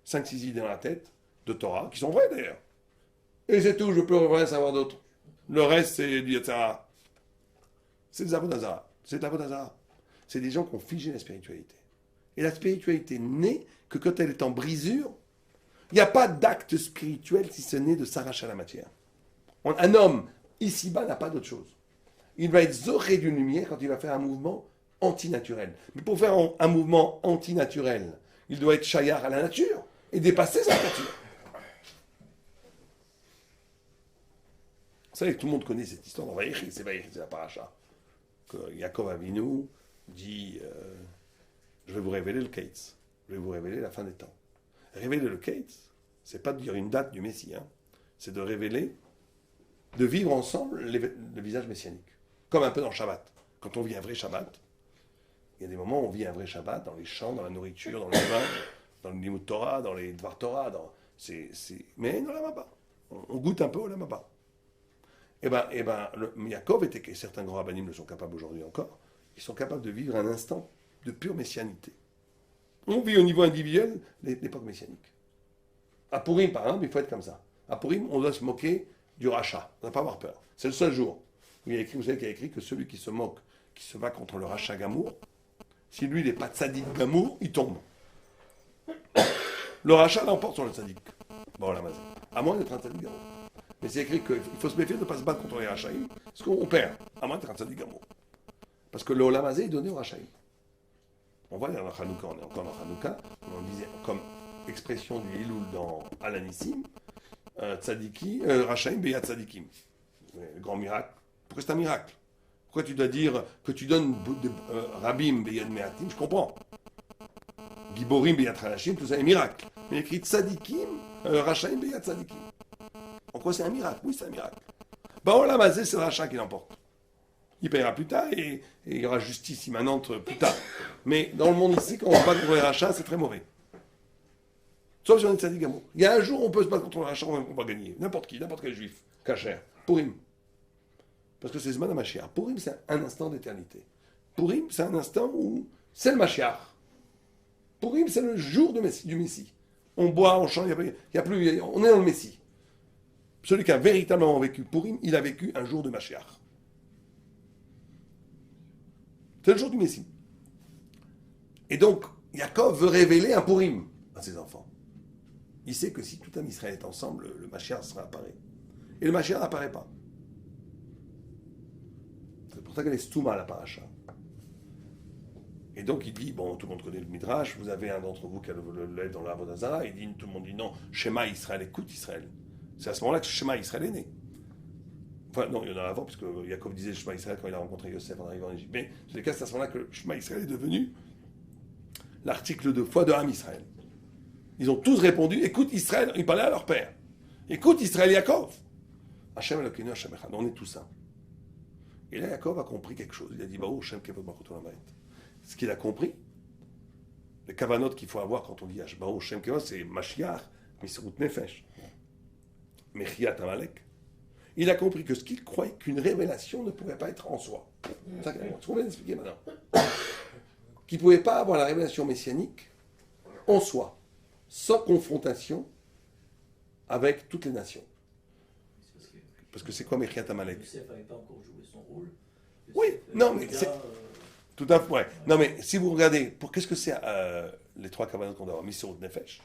5-6 idées dans la tête, de Torah, qui sont vraies d'ailleurs. Et c'est tout, je peux rien savoir d'autre. Le reste, c'est du Yatzara. C'est des Avodazara. C'est de l'Avodazara. C'est des gens qui ont figé la spiritualité. Et la spiritualité n'est que quand elle est en brisure Il n'y a pas d'acte spirituel si ce n'est de s'arracher à la matière. Un homme, ici-bas, n'a pas d'autre chose. Il va être zoré d'une lumière quand il va faire un mouvement antinaturel. Mais pour faire un mouvement antinaturel, il doit être chayar à la nature et dépasser sa nature. Vous savez que tout le monde connaît cette histoire dans Vaïchi, c'est la paracha. Que Yaakov Avinu dit je vais vous révéler le Keitz. Je vais vous révéler la fin des temps. Révéler le Keitz, c'est pas de dire une date du Messie, hein. C'est de révéler, de vivre ensemble le visage messianique. Comme un peu dans Shabbat. Quand on vit un vrai Shabbat, il y a des moments où on vit un vrai Shabbat, dans les chants, dans la nourriture, dans le vin, dans le Limud Torah, dans les Dvar Torah, mais dans la Maba. On goûte un peu au Lamaba. Eh ben, Yaakov et certains grands rabbinim le sont capables aujourd'hui encore, ils sont capables de vivre un instant de pure messianité. On vit au niveau individuel l'époque messianique. À Purim, par exemple, il faut être comme ça. À Purim, on doit se moquer du rachat. On ne doit pas avoir peur. C'est le seul jour où il y a écrit, vous savez qu'il y a écrit que celui qui se moque, qui se bat contre le rachat Gamour, si lui, il n'est pas tzaddik Gamour, il tombe. Le rachat l'emporte sur le tzaddik. Bon, la mazé. À moins d'être un tzaddik Gamour. Mais c'est écrit qu'il faut se méfier de ne pas se battre contre les rachaïm, parce qu'on perd, à moins d'être un tzaddik Gamour. Parce que le olamazé est donné au rachaïm. On voit dans Hanouka, on est encore dans Hanouka, on disait comme expression du Hiloul dans Alanissim, tzadiki, rachaïm beya tzadikim. Le grand miracle. Pourquoi c'est un miracle? Pourquoi tu dois dire que tu donnes Rabim beyad me'atim? Je comprends. Giborim beyad Hanashim, tout ça est miracle. Mais il écrit tzadikim, rachaïm beyad tzadikim. En quoi c'est un miracle? Oui, c'est un miracle. Ben, on l'a masé, c'est le rachat qui l'emporte. Il payera plus tard et il y aura justice immanente plus tard. Mais dans le monde ici, quand on se bat contre les rachats, c'est très mauvais. Sauf si on est tzaddik Gamour. Il y a un jour où on peut se battre contre le rachat, on va gagner. N'importe qui, n'importe quel juif. Kacher. Purim. Parce que c'est Zman HaMashiach. Purim, c'est un instant d'éternité. Purim, c'est un instant où c'est le Mashiach. Purim, c'est le jour du Messie. On boit, on chante, on est dans le Messie. Celui qui a véritablement vécu Purim, il a vécu un jour de Mashiach. C'est le jour du Messie. Et donc, Yaakov veut révéler un Purim à ses enfants. Il sait que si tout un Israël est ensemble, le Mashiach sera apparu. Et le Mashiach n'apparaît pas. C'est pour ça qu'elle est stouma, la paracha. Et donc il dit, bon, tout le monde connaît le Midrash, vous avez un d'entre vous qui a le lait dans l'arbre d'Azara, il dit, tout le monde dit non, Shema Israël, écoute Israël. C'est à ce moment-là que Shema Israël est né. Enfin, non, il y en a avant, puisque Yaakov disait Shema Israël quand il a rencontré Yosef en arrivant en Égypte. Mais, dans tous les cas, c'est à ce moment-là que Shema Israël est devenu l'article de foi de Ham Israël. Ils ont tous répondu, écoute Israël, ils parlaient à leur père. Écoute Israël Yaakov. Hashem Elokeinu Hashem Echad, on est tous ça. Et là, Yaakov a compris quelque chose. Il a dit, bah, oh, Hashem Kevod Malchut Olam. Ce qu'il a compris, les kavanot qu'il faut avoir quand on dit Ashbaou Shem Kevod, c'est Mashiach, Misrut Nefesh, Mechiat Amalek. Il a compris que ce qu'il croyait qu'une révélation ne pouvait pas être en soi. C'est ce qu'on vient d'expliquer maintenant. Qu'il ne pouvait pas avoir la révélation messianique en soi, sans confrontation avec toutes les nations. Parce que c'est quoi Mechiat Amalek? Yosef n'avait pas encore joué son rôle. Oui, non, mais c'est... Tout à fait, ouais. Non, mais si vous regardez, qu'est-ce que c'est les trois kavanot qu'on doit avoir? Misrut Nefesh,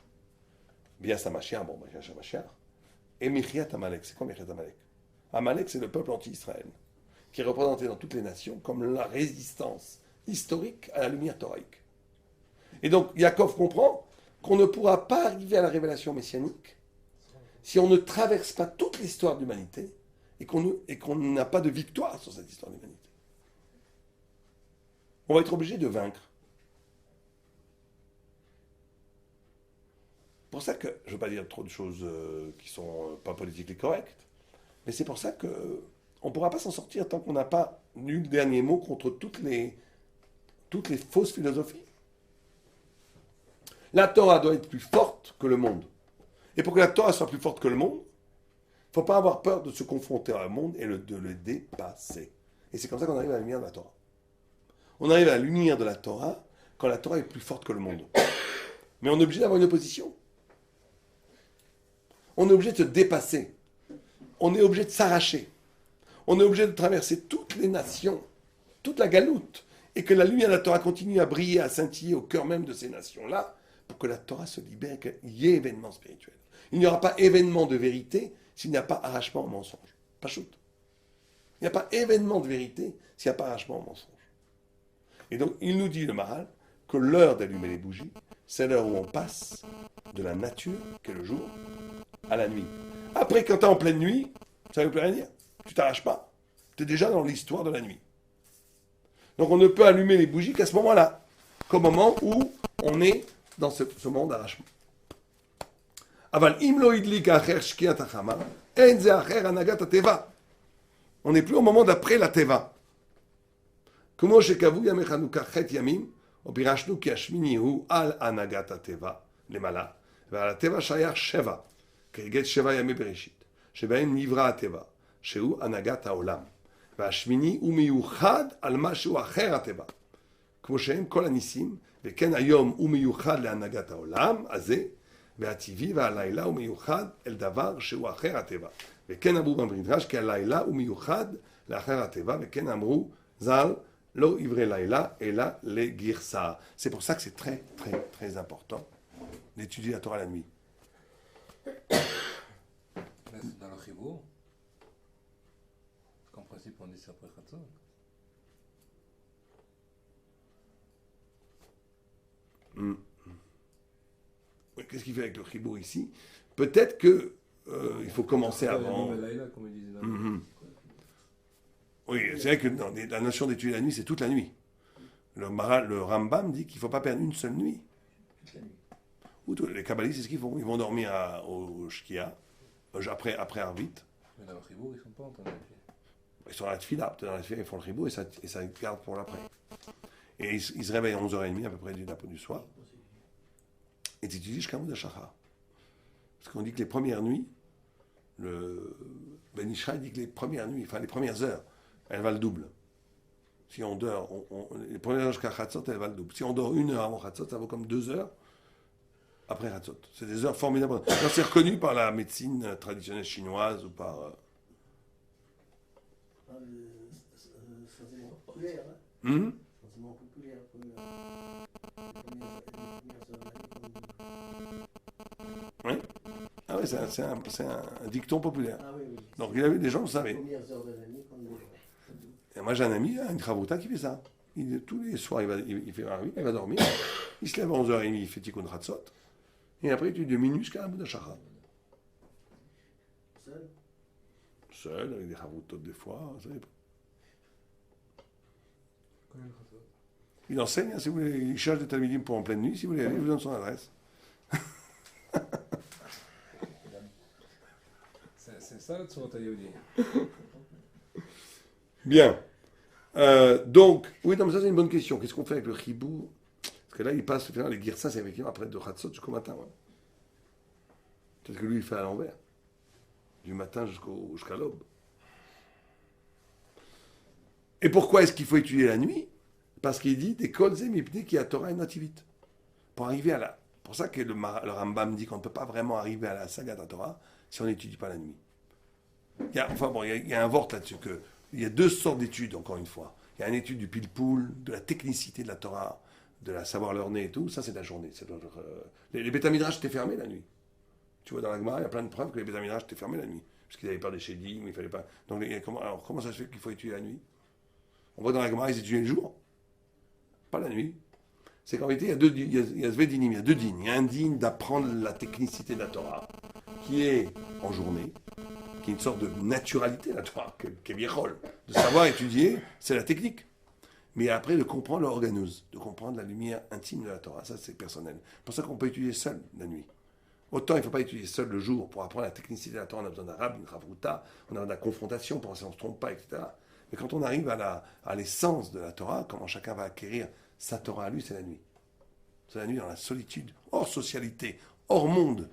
Bias HaMashiach, bon, Bias HaMashiach, et Mechiat Amalek. C'est quoi Mechiat Amalek? Amalek, c'est le peuple anti-Israël, qui est représenté dans toutes les nations comme la résistance historique à la lumière thoraïque. Et donc, Yaakov comprend qu'on ne pourra pas arriver à la révélation messianique si on ne traverse pas toute l'histoire de l'humanité et qu'on n'a pas de victoire sur cette histoire de l'humanité. On va être obligé de vaincre. C'est pour ça que, je ne veux pas dire trop de choses qui ne sont pas politiquement correctes, mais c'est pour ça qu'on ne pourra pas s'en sortir tant qu'on n'a pas eu le dernier mot contre toutes les fausses philosophies. La Torah doit être plus forte que le monde. Et pour que la Torah soit plus forte que le monde, il ne faut pas avoir peur de se confronter au monde et de le dépasser. Et c'est comme ça qu'on arrive à la lumière de la Torah. On arrive à la lumière de la Torah quand la Torah est plus forte que le monde. Mais on est obligé d'avoir une opposition. On est obligé de se dépasser. On est obligé de s'arracher. On est obligé de traverser toutes les nations, toute la galoute, et que la lumière de la Torah continue à briller, à scintiller au cœur même de ces nations-là, pour que la Torah se libère et qu'il y ait événement spirituel. Il n'y aura pas événement de vérité s'il n'y a pas arrachement au mensonge. Pas shoot. Il n'y a pas événement de vérité s'il n'y a pas arrachement au mensonge. Et donc, il nous dit, le Maharal, que l'heure d'allumer les bougies, c'est l'heure où on passe de la nature, qui est le jour, à la nuit. Après, quand tu es en pleine nuit, ça ne veut plus rien dire. Tu t'arraches pas. Tu es déjà dans l'histoire de la nuit. Donc, on ne peut allumer les bougies qu'à ce moment-là, qu'au moment où on est dans ce moment d'arrachement. Aval imlo idlik acher shkiat hachama, en ze acher anagat hateva. On n'est plus au moment d'après la teva. Como shekavu yamechanukah chet yamim, opirashnu ki hashmini hu al anagat hateva lemala, ועל הטבע שייך שבע, כהגד שבע ימי בראשית, שבהם נברא הטבע, שהוא הנהגת העולם, והשמיני הוא מיוחד על משהו אחר הטבע, כמו שהם כל הניסים, וכן היום הוא מיוחד להנהגת העולם הזה, והטבעי והלילה הוא מיוחד אל דבר שהוא אחר הטבע, וכן אמרו במדרש כי הלילה הוא מיוחד לאחר הטבע, וכן אמרו ז"ל לא עברי לילה אלא לגרסה. C'est pour ça que c'est très très très important d'étudier la Torah la nuit. Là, c'est dans le Chibour. Parce qu'en principe, on dit ça après Khatzot. Oui, qu'est-ce qu'il fait avec le Chibour ici? Peut-être que il faut commencer avant. Comme il disait dans Oui, c'est vrai que la notion d'étudier la nuit, c'est toute la nuit. Le Rambam dit qu'il ne faut pas perdre une seule nuit. Toute la nuit. Ou les kabbalistes, c'est ce qu'ils font. Ils vont dormir au Shkia, après Arvit. Mais dans le Chibour, ils ne sont pas en train de faire. Ils sont à la tefila. Dans la tefila, ils font le Chibour et ça garde pour l'après. Et ils se réveillent à 11h30 à peu près du soir. Et tu étudies jusqu'à Moud HaShachar. Parce qu'on dit que les premières nuits, le Ben Ishraï dit que les premières nuits, enfin les premières heures, elles valent le double. Si on dort, les premières heures jusqu'à Khatzot, elles valent le double. Si on dort 1 heure avant Khatzot, ça vaut comme 2 heures après Khatzot. C'est des heures formidables. Alors, c'est reconnu par la médecine traditionnelle chinoise ou par... Sentiment populaire, hein. Sentiment populaire. Oui. Ah oui, c'est un dicton populaire. Ah oui, oui. Donc il y avait des gens qui Les savaient. premières heures de la nuit, quand Et moi j'ai un ami, une Chavruta, qui fait ça. Tous les soirs, il fait Arvit, il va dormir. Il se lève à 11h30, il fait Tikkun Khatzot. Et après, il étudie de minuit jusqu'à Moud HaShachar. seul. Seul, avec des Chavrutot des fois. Ça dépend. Combien de Khatzot? Il enseigne, hein, si vous voulez, il cherche des talmidim pour en pleine nuit. Si vous voulez aller, je vous donne son adresse. C'est ça, Tsurot HaYehudi. Bien. Donc, oui, non, mais ça c'est une bonne question. Qu'est-ce qu'on fait avec le Chibour? Parce que là, il passe finalement les Girsas, c'est effectivement après de Khatzot jusqu'au matin. Ouais. Peut-être que lui, il fait à l'envers. Du matin jusqu'à l'aube. Et pourquoi est-ce qu'il faut étudier la nuit? Parce qu'il dit des Kol Zeh Mipnei Ki HaTorah Nativit. Pour arriver à la. Pour ça que le Rambam dit qu'on ne peut pas vraiment arriver à la saga de la Torah si on n'étudie pas la nuit. Il y a un vort là-dessus. Il y a 2 sortes d'études, encore une fois. Il y a une étude du pilpoul, de la technicité de la Torah, de la savoir leur nez et tout. Ça, c'est la journée. Les Beth Midrash étaient fermés la nuit. Tu vois, dans la Gemara, il y a plein de preuves que les Beth Midrash étaient fermés la nuit. Parce qu'ils avaient peur des chédim, il fallait pas. Donc, alors, comment ça se fait qu'il faut étudier la nuit? On voit dans la Gemara, ils étudient le jour. Pas la nuit. C'est qu'en réalité, il y a deux dînes. Il y a un dîne d'apprendre la technicité de la Torah, qui est en journée, qui est une sorte de naturalité de la Torah, qui est viechol. De savoir étudier, c'est la technique. Mais après, de comprendre l'organeuse, de comprendre la lumière intime de la Torah, ça c'est personnel. C'est pour ça qu'on peut étudier seul la nuit. Autant il ne faut pas étudier seul le jour pour apprendre la technicité de la Torah, on a besoin d'arabe, d'une chavruta, on a besoin de la confrontation pour voir si on ne se trompe pas, etc. Mais quand on arrive à l'essence de la Torah, comment chacun va acquérir sa Torah à lui, c'est la nuit. C'est la nuit dans la solitude, hors socialité, hors monde.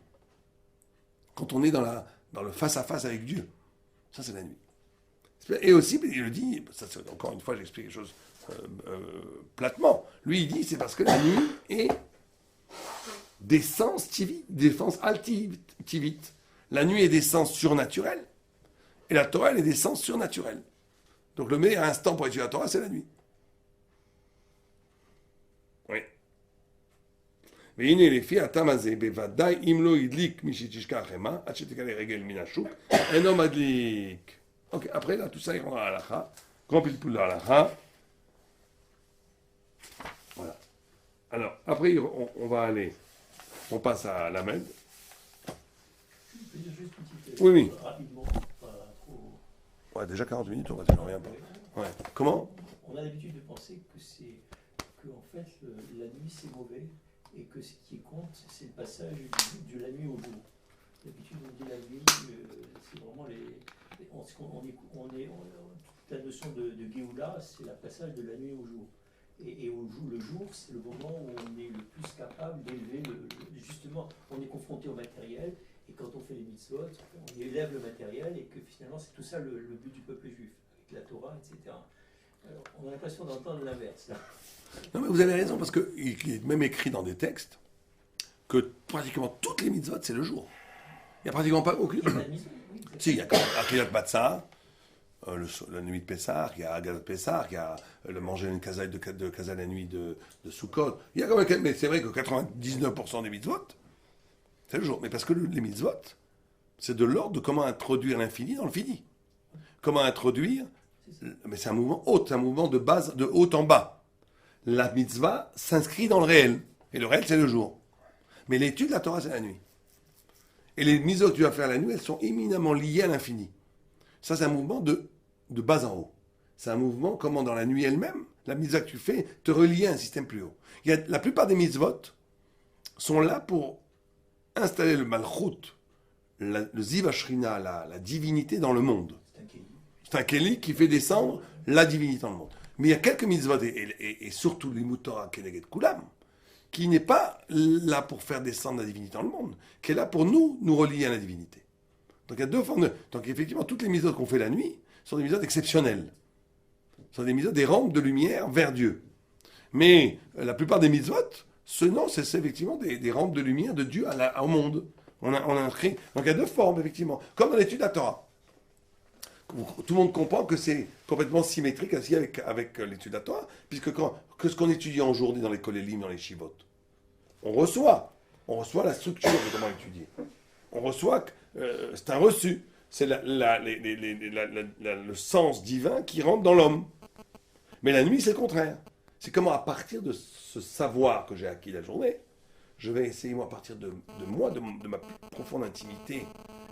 Quand on est dans le face-à-face avec Dieu. Ça, c'est la nuit. Et aussi, il le dit, ça, encore une fois, j'explique les choses platement. Lui, il dit, c'est parce que la nuit est d'essence altivite. La nuit est d'essence surnaturelle. Et la Torah, elle est d'essence surnaturelle. Donc le meilleur instant pour étudier la Torah, c'est la nuit. Oui. והנה לפי הטעם הזה, בוודאי אם לא הדליק מי שתשכח חמה, עד שתקלה רגל מן השוק, אינו מדליק. Ok, après là, tout ça, il rentre à l'halakha. Grand pilpoul de l'halakha. Voilà. Alors, après, on va aller, on passe à l'Amed. Je peux dire juste une petite Oui, oui. rapidement, pas trop. Ouais, déjà 40 minutes, on va dire, j'en reviens pas. Ouais. Comment? On a l'habitude de penser que en fait, la nuit c'est mauvais et que ce qui compte, c'est le passage de la nuit au jour. D'habitude, on dit la nuit, c'est vraiment toute la notion de Géoula, c'est le passage de la nuit au jour. Et le jour, c'est le moment où on est le plus capable d'élever, justement, on est confronté au matériel, et quand on fait les mitzvot, on élève le matériel, et que finalement, c'est tout ça le but du peuple juif, avec la Torah, etc. Alors, on a l'impression d'entendre l'inverse, là. Non, mais vous avez raison, parce qu'il est même écrit dans des textes que pratiquement toutes les mitzvot, c'est le jour. Il n'y a pratiquement pas aucune. Si, il y a quand même Achilat Matzah, la nuit de Pessah, il y a Agadat Pessah, il y a le manger une kazaï de kazaï la nuit de Sukkot. Il y a quand même, mais c'est vrai que 99% des mitzvot, c'est le jour. Mais parce que les mitzvot, c'est de l'ordre de comment introduire l'infini dans le fini. Comment introduire, mais c'est un mouvement haut, c'est un mouvement de base, de haut en bas. La mitzvah s'inscrit dans le réel. Et le réel, c'est le jour. Mais l'étude de la Torah, c'est la nuit. Et les mitzvot que tu vas faire la nuit, elles sont éminemment liées à l'infini. Ça, c'est un mouvement de bas en haut. C'est un mouvement, comment dans la nuit elle-même, la mitzvah que tu fais te relie à un système plus haut. La plupart des mitzvot sont là pour installer le malchut, le ziv ashrina, la divinité dans le monde. C'est un kéli qui fait descendre la divinité dans le monde. Mais il y a quelques mitzvot, et surtout les Torah Keneged Kulam, qui n'est pas là pour faire descendre la divinité dans le monde, qui est là pour nous relier à la divinité. Donc il y a deux formes de... Donc effectivement, toutes les mitzvot qu'on fait la nuit sont des mitzvot exceptionnelles. Ce sont des mitzvot, des rampes de lumière vers Dieu. Mais la plupart des mitzvot, c'est effectivement des rampes de lumière de Dieu au monde. On a créé... Donc il y a deux formes, effectivement. Comme dans l'étude de la Torah. Tout le monde comprend que c'est complètement symétrique ainsi avec l'étude de la Torah, puisque que ce qu'on étudie aujourd'hui dans les kolélim, dans les shivot, on reçoit la structure de comment étudier. On reçoit, c'est un reçu, c'est le sens divin qui rentre dans l'homme. Mais la nuit, c'est le contraire. C'est comment, à partir de ce savoir que j'ai acquis la journée, je vais essayer, moi, à partir de moi, de ma profonde intimité,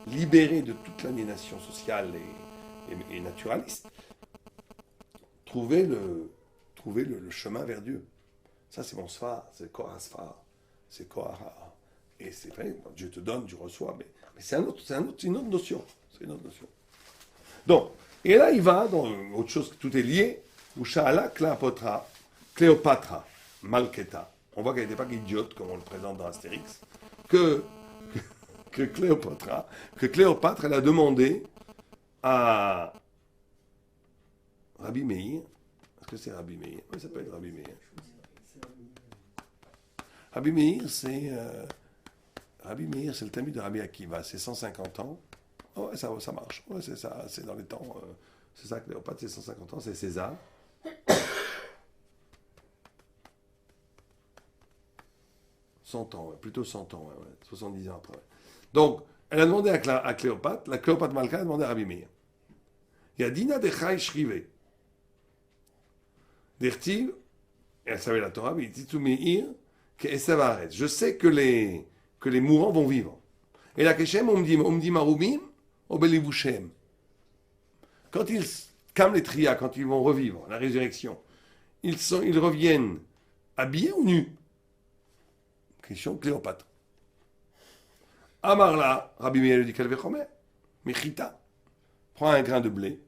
libérée de toute l'aliénation sociale et naturaliste, trouver le chemin vers Dieu. Ça, c'est mon sphar, c'est Korah Sphar, c'est Korah. Et c'est vrai, Dieu te donne, tu reçois, mais c'est une autre notion. C'est une autre notion. Donc, et là, il va dans autre chose, tout est lié. Ushala Cléopatra, Malketa. On voit qu'elle n'était pas idiote, comme on le présente dans Astérix, que Cléopâtre, elle a demandé à Rabbi Meir. Est-ce que c'est Rabbi Meir? Oui, ça peut être Rabbi Meir. Rabbi Meir, c'est le Talmud de Rabbi Akiva. C'est 150 ans. Oh, ouais, ça marche. Ouais, c'est ça. C'est dans les temps. C'est ça, Cléopâtre, c'est 150 ans. C'est César. 100 ans, ouais, plutôt 100 ans, ouais, 70 ans après. Ouais. Donc, elle a demandé à Cléopâtre, la Cléopâtre Malka a demandé à Rabbi Meir. Il y a Dina de Chai Shrive. D'Ertiv, elle savait la Torah, mais il dit tout Meir, que Esav. Je sais que les mourants vont vivre. Et la Keshem, on me dit Marubim, Obelivushem. Quand ils, comme les Tria, quand ils vont revivre, la résurrection, ils reviennent habillés ou nus? Question Cléopâtre. Amarla, Rabbi Meir lui dit qu'elle veut combien? Mais chita, prends un grain de blé.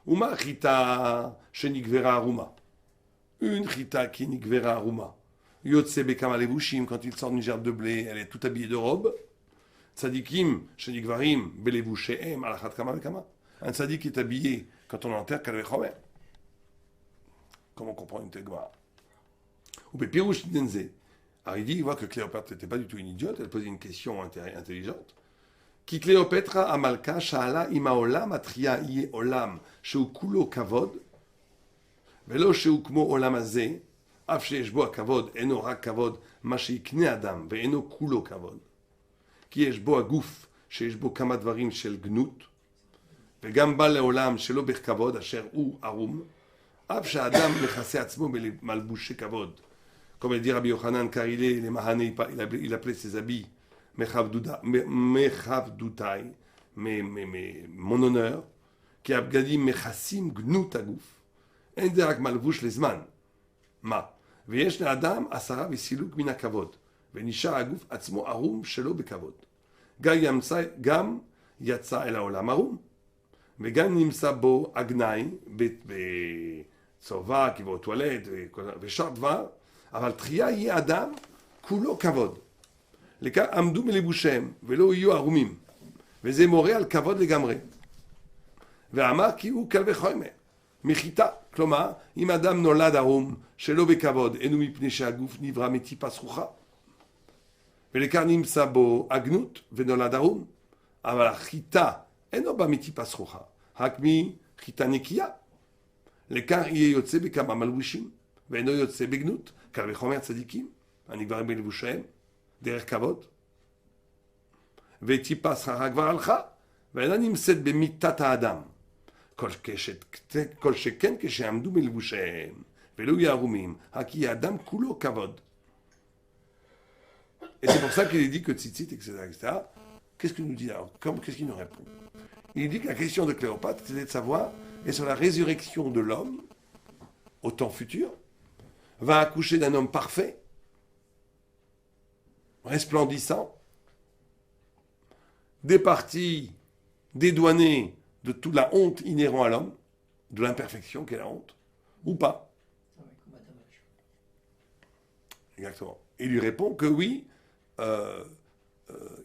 Uma chita shenikvera aruma. Une chita qui nikvera aruma. Yotse bekama levushim, quand il sort d'une gerbe de blé, elle est toute habillée de robe. Tzadikim shenikvarim belevusheem alachat kama bekama. Un tzadik qui est habillé quand on l'enterre qu'elle veut combien? Comment on comprend une telle gemara? Ou bepirush denze. Alors il voit que Cléopâtre n'était pas du tout une idiote, elle posait une question intelligente. Qui Cléopâtre amalka sha'ala ima olam atria iye olam sheu kulo kavod velo sheu kmo olam hazeh אף שיש בו הכבוד, אינו רק כבוד, מה שיקנה אדם, ואינו כולו כבוד. כי יש בו הגוף, שיש בו כמה דברים של גנות, וגם בא לעולם שלא בכבוד, אשר הוא ערום, אף שהאדם מכסה עצמו במלבושי כבוד. Comme le dit Rabbi Yochanan, car il appelait ses habits Mechavdutai, mon honneur, qui abgadim mechassim gnut aguf. אין זה רק מלבוש לזמן. מה? ויש לאדם 10 וסילוק מן הכבוד, ונשאר הגוף עצמו ערום שלא בכבוד. גם יצא אל העולם ערום, וגם נמצא בו עגנאי, בצובה, כבוד טואלט, ושאר דבר, אבל תחייה יהיה אדם כולו כבוד. לכך עמדו מלבושיהם, ולא יהיו ערומים, וזה מורה על כבוד לגמרי. ואמר כי הוא קל וחומר. מחיטה, כלומר, אם אדם נולד ערום שלא בכבוד, אינו מפני שהגוף נברא מטיפה זכוכה. ולכך נמצא בו עגנות ונולד ערום, אבל החיטה אינו בא מטיפה זכוכה, רק מחיטה נקייה. לכך יהיה יוצא בכמה מלבושים, ואינו יוצא בגנות, קל וחומר צדיקים, הנגברים בלבושיהם, דרך כבוד. וטיפה שכרה כבר הלכה, ואינה נמצאת במיטת האדם. כל שכן כשעמדו מלבושיהם, ולא יהיו ערומים, רק יהיה אדם כולו כבוד. Et c'est pour ça qu'il dit que Tzitzit, etc. Qu'est-ce qu'il nous dit alors? Qu'est-ce qu'il nous répond? Il dit que la question de Cléopâtre, c'est de savoir, est sur la résurrection de l'homme, au temps futur, va accoucher d'un homme parfait, resplendissant, départi, dédouané de toute la honte inhérente à l'homme, de l'imperfection qu'est la honte, ou pas. Exactement. Il lui répond que oui,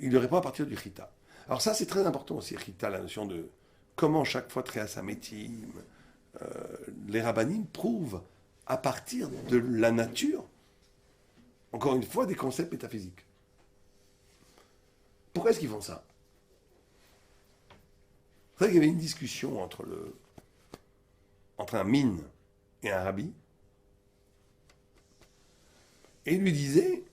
il lui répond à partir du chita. Alors ça, c'est très important aussi, chita, la notion de comment chaque fois Tréas Amétim, les rabbanim prouvent à partir de la nature, encore une fois, des concepts métaphysiques. Pourquoi est-ce qu'ils font ça? C'est vrai qu'il y avait une discussion entre un mine et un rabbi, et il lui disait,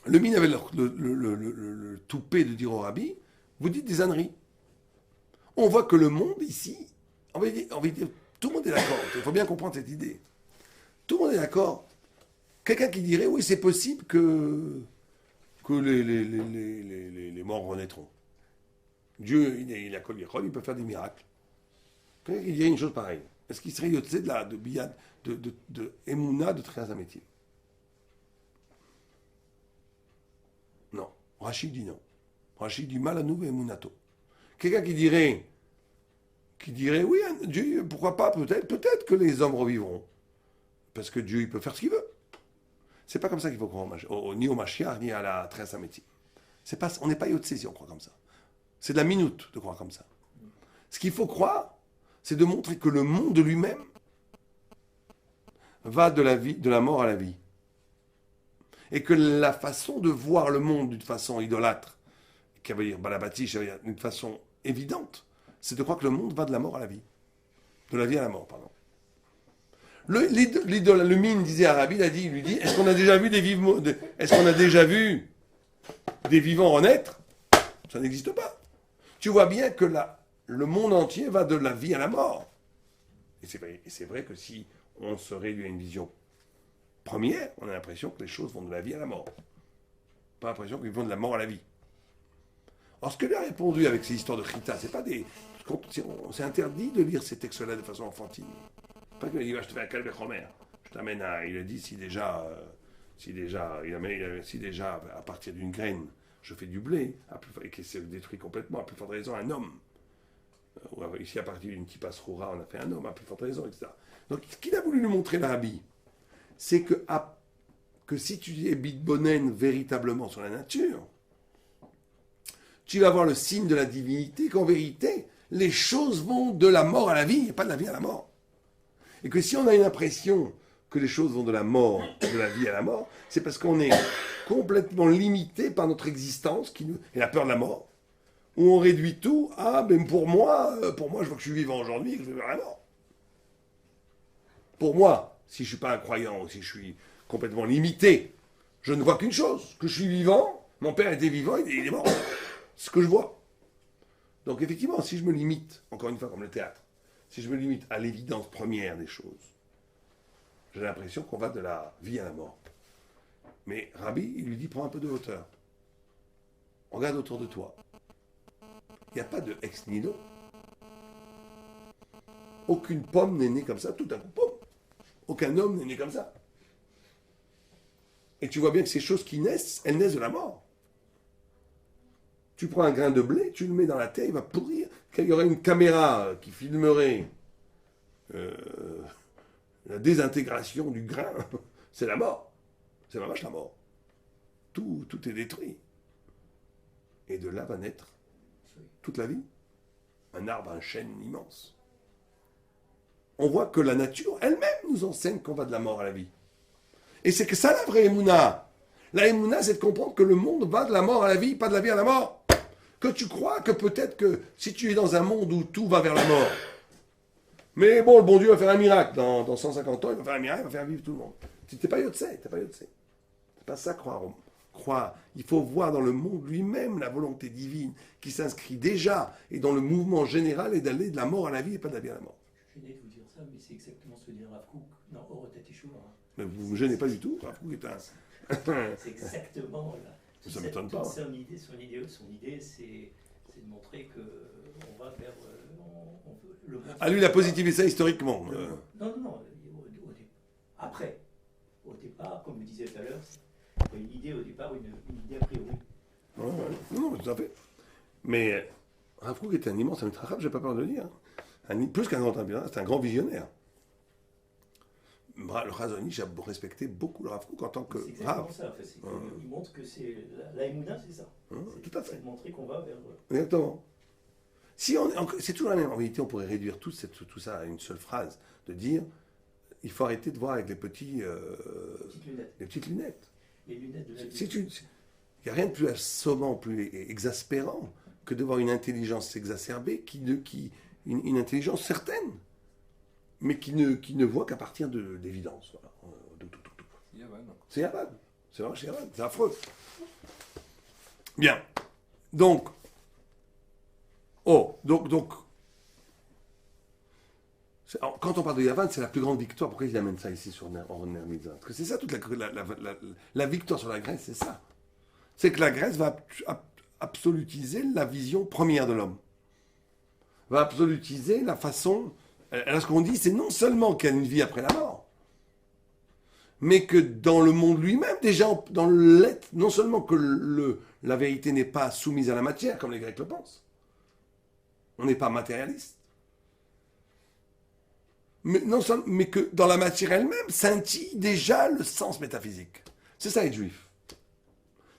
le mine avait le toupet de dire au rabbi, vous dites des âneries. On voit que le monde ici, on va dire, tout le monde est d'accord, il faut bien comprendre cette idée. Tout le monde est d'accord. Quelqu'un qui dirait, oui, c'est possible que les morts renaîtront. Dieu, il a Kol Yachol, il peut faire des miracles. Quelqu'un qui dirait une chose pareille. Est-ce qu'il serait yotzé de biyad, de Emouna, de Tréas Amétim? Non. Rachid dit non. Rachid dit Malanou et Emunato. Quelqu'un qui dirait oui, Dieu, pourquoi pas, peut-être que les hommes revivront. Parce que Dieu, il peut faire ce qu'il veut. C'est pas comme ça qu'il faut croire ni au Mashiach, ni à la Tréas Amétim. On n'est pas yotzé si on croit comme ça. C'est de la minute de croire comme ça. Ce qu'il faut croire, c'est de montrer que le monde lui-même va de la mort à la vie. Et que la façon de voir le monde d'une façon idolâtre, qui veut dire balabati, d'une façon évidente, c'est de croire que le monde va de la mort à la vie. De la vie à la mort, pardon. Le mine disait à Rabbi, il lui dit, est-ce qu'on a déjà vu des vivants renaître? Ça n'existe pas. Tu vois bien que le monde entier va de la vie à la mort. Et c'est vrai que si on se réduit à une vision première, on a l'impression que les choses vont de la vie à la mort. Pas l'impression qu'ils vont de la mort à la vie. Or, ce que lui a répondu avec ces histoires de chita, c'est interdit de lire ces textes-là de façon enfantine. Pas qu'il a dit, je te fais un calme Homer. Je t'amène à. Il a dit, si déjà, à partir d'une graine, je fais du blé, et que c'est détruit complètement, à plus forte raison, un homme. Ici, à partir d'une kippa sroura, on a fait un homme, à plus forte raison, etc. Donc, ce qu'il a voulu nous montrer, l'Arabie, c'est que si tu es bitbonen véritablement sur la nature, tu vas voir le signe de la divinité, qu'en vérité, les choses vont de la mort à la vie, et pas de la vie à la mort. Et que si on a une impression que les choses vont de la mort, de la vie à la mort, c'est parce qu'on est complètement limité par notre existence et la peur de la mort, où on réduit tout à, ben pour moi, je vois que je suis vivant aujourd'hui et que je vais vers la mort. Pour moi, si je ne suis pas un croyant ou si je suis complètement limité, je ne vois qu'une chose, que je suis vivant, mon père était vivant, il est mort. C'est ce que je vois. Donc effectivement, si je me limite, encore une fois comme le théâtre, si je me limite à l'évidence première des choses, j'ai l'impression qu'on va de la vie à la mort. Mais Rabbi, il lui dit, prends un peu de hauteur. Regarde autour de toi. Il n'y a pas de ex nihilo. Aucune pomme n'est née comme ça, tout un coup, pomme. Aucun homme n'est né comme ça. Et tu vois bien que ces choses qui naissent, elles naissent de la mort. Tu prends un grain de blé, tu le mets dans la terre, il va pourrir. Qu'il y aurait une caméra qui filmerait la désintégration du grain, c'est la mort. C'est la vache la mort. Tout est détruit. Et de là va naître toute la vie. Un arbre, un chêne immense. On voit que la nature elle-même nous enseigne qu'on va de la mort à la vie. Et c'est que ça la vraie Emouna. La Emouna, c'est de comprendre que le monde va de la mort à la vie, pas de la vie à la mort. Que tu crois que peut-être que si tu es dans un monde où tout va vers la mort, mais bon, le bon Dieu va faire un miracle. Dans 150 ans, il va faire un miracle, il va faire vivre tout le monde. Tu n'es pas Yotsei, t'es pas Yotsei. C'est pas ça croire. Il faut voir dans le monde lui-même la volonté divine qui s'inscrit déjà et dans le mouvement général et d'aller de la mort à la vie et pas de la vie à la mort. Je suis gêné de vous dire ça, mais c'est exactement ce que dit Rav Kook dans Orotet Yeshua. Mais vous ne me gênez pas du tout. C'est exactement là. Ça ne m'étonne pas. Son idée, c'est de montrer qu'on va vers le monde. Ah, lui, il a positivé ça historiquement. Non. Après, au départ, comme je disais tout à l'heure, c'est une idée au départ, une idée a priori. Non, tout à fait. Mais Rav Kook était un immense Amitrachab, j'ai pas peur de le dire. Plus qu'un grand impérial, c'est un grand visionnaire. Le Chazon Ish a respecté beaucoup le Rav Kook en tant que C'est exactement Rav. ça. En fait, il montre que c'est la Emouna, c'est ça. Tout à fait. C'est de montrer qu'on va vers. Exactement. C'est toujours la même. En réalité, on pourrait réduire tout ça à une seule phrase, de dire il faut arrêter de voir avec les petites lunettes. Les lunettes de la vie. Il n'y a rien de plus assommant, plus exaspérant que de voir une intelligence exacerbée, une intelligence certaine, mais qui ne voit qu'à partir de l'évidence. Voilà. C'est Yavan. C'est vrai, c'est Yavan. C'est affreux. Bien. Donc, quand on parle de Yavan, c'est la plus grande victoire. Pourquoi il amène ça ici en Ner Mitzvah? Parce que c'est ça toute la victoire sur la Grèce, c'est ça. C'est que la Grèce va absolutiser la vision première de l'homme. Va absolutiser la façon. Alors ce qu'on dit, c'est non seulement qu'il y a une vie après la mort, mais que dans le monde lui-même, déjà, dans l'être, non seulement que la vérité n'est pas soumise à la matière, comme les Grecs le pensent. On n'est pas matérialiste. Mais que dans la matière elle-même scintille déjà le sens métaphysique. C'est ça être juif.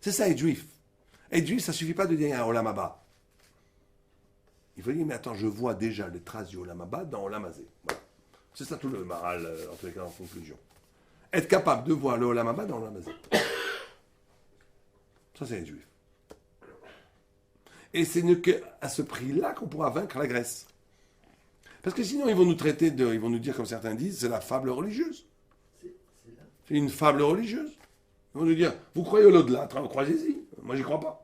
C'est ça être juif. Être juif, ça ne suffit pas de dire un Olam Haba. Il faut dire, mais attends, je vois déjà les traces du Olam Haba dans Olam Hazé. Voilà. C'est ça tout le Maral, en tous les cas, en conclusion. Être capable de voir le Olam Haba dans Olam Hazé. Ça, c'est être juif. Et c'est qu'à ce prix-là qu'on pourra vaincre la Grèce. Parce que sinon, ils vont nous traiter ils vont nous dire, comme certains disent, c'est la fable religieuse. C'est une fable religieuse. Ils vont nous dire, vous croyez au l'au-delà, croyez-y. Moi, j'y crois pas.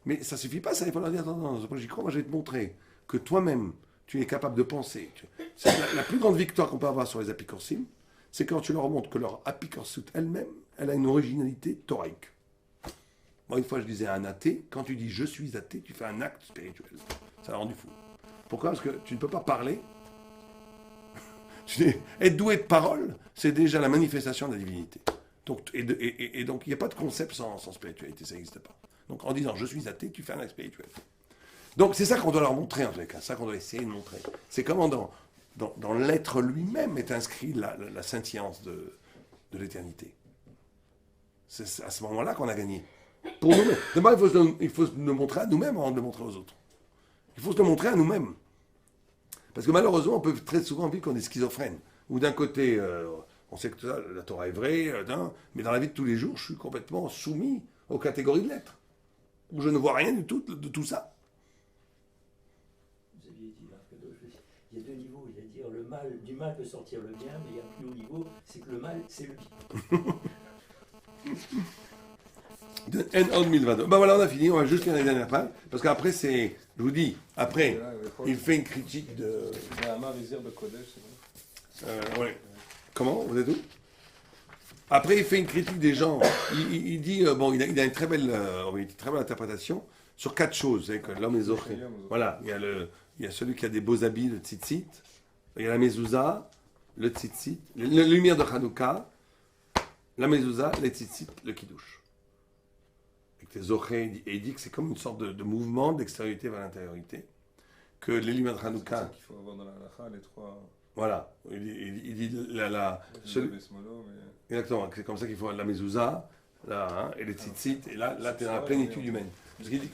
Mais ça suffit pas, ça. Il faut leur dire, non, j'y crois, moi, je vais te montrer que toi-même, tu es capable de penser. C'est la plus grande victoire qu'on peut avoir sur les apicorsim, c'est quand tu leur montres que leur apicorsut elle-même, elle a une originalité thoraïque. Moi, une fois, je disais à un athée, quand tu dis « je suis athée », tu fais un acte spirituel. Ça l'a rendu fou. Pourquoi? Parce que tu ne peux pas parler. Être doué de parole, c'est déjà la manifestation de la divinité. Donc, et donc, il n'y a pas de concept sans spiritualité, ça n'existe pas. Donc, en disant « je suis athée », tu fais un acte spirituel. Donc, c'est ça qu'on doit leur montrer, en tous les cas. C'est ça qu'on doit essayer de montrer. C'est comment dans l'être lui-même est inscrit la scintillance de l'éternité. C'est à ce moment-là qu'on a gagné. Pour nous-mêmes. D'abord, il faut se le montrer à nous-mêmes avant de le montrer aux autres. Il faut se le montrer à nous-mêmes. Parce que malheureusement, on peut très souvent vivre qu'on est schizophrène. Ou d'un côté, on sait que la Torah est vraie, mais dans la vie de tous les jours, je suis complètement soumis aux catégories de l'être. Où je ne vois rien du tout de tout ça. Vous aviez dit, il y a deux niveaux. Il y a C'est-à-dire du mal peut sortir le bien, mais il y a un plus haut niveau, c'est que le mal, c'est le bien. De N 2022. Ben voilà, on a fini, on va juste lire les dernières pages, parce qu'après c'est, je vous dis, après, il fait une critique de... Il y a un Marizir de Kodesh, c'est vrai. Ouais. Comment? Vous êtes où? Après, il fait une critique des gens. Il dit, bon, il a une très belle interprétation sur 4 choses. C'est que l'homme est zoré. Voilà, il y a celui qui a des beaux habits, le tzitzit. Il y a la mezouza, le tzitzit, la lumière de Hanouka, la mezouza, le tzitzit, le kiddush. Avec les zoré, et il dit que c'est comme une sorte de mouvement d'extériorité vers l'intériorité. Que les lumières de C'est Hanouka... ça qu'il faut avoir dans la halakha, les trois... Voilà, il dit exactement, c'est comme ça qu'il faut la mezouza, là, et les tzitzit, et là tu es dans la plénitude humaine. Parce qu'il dit,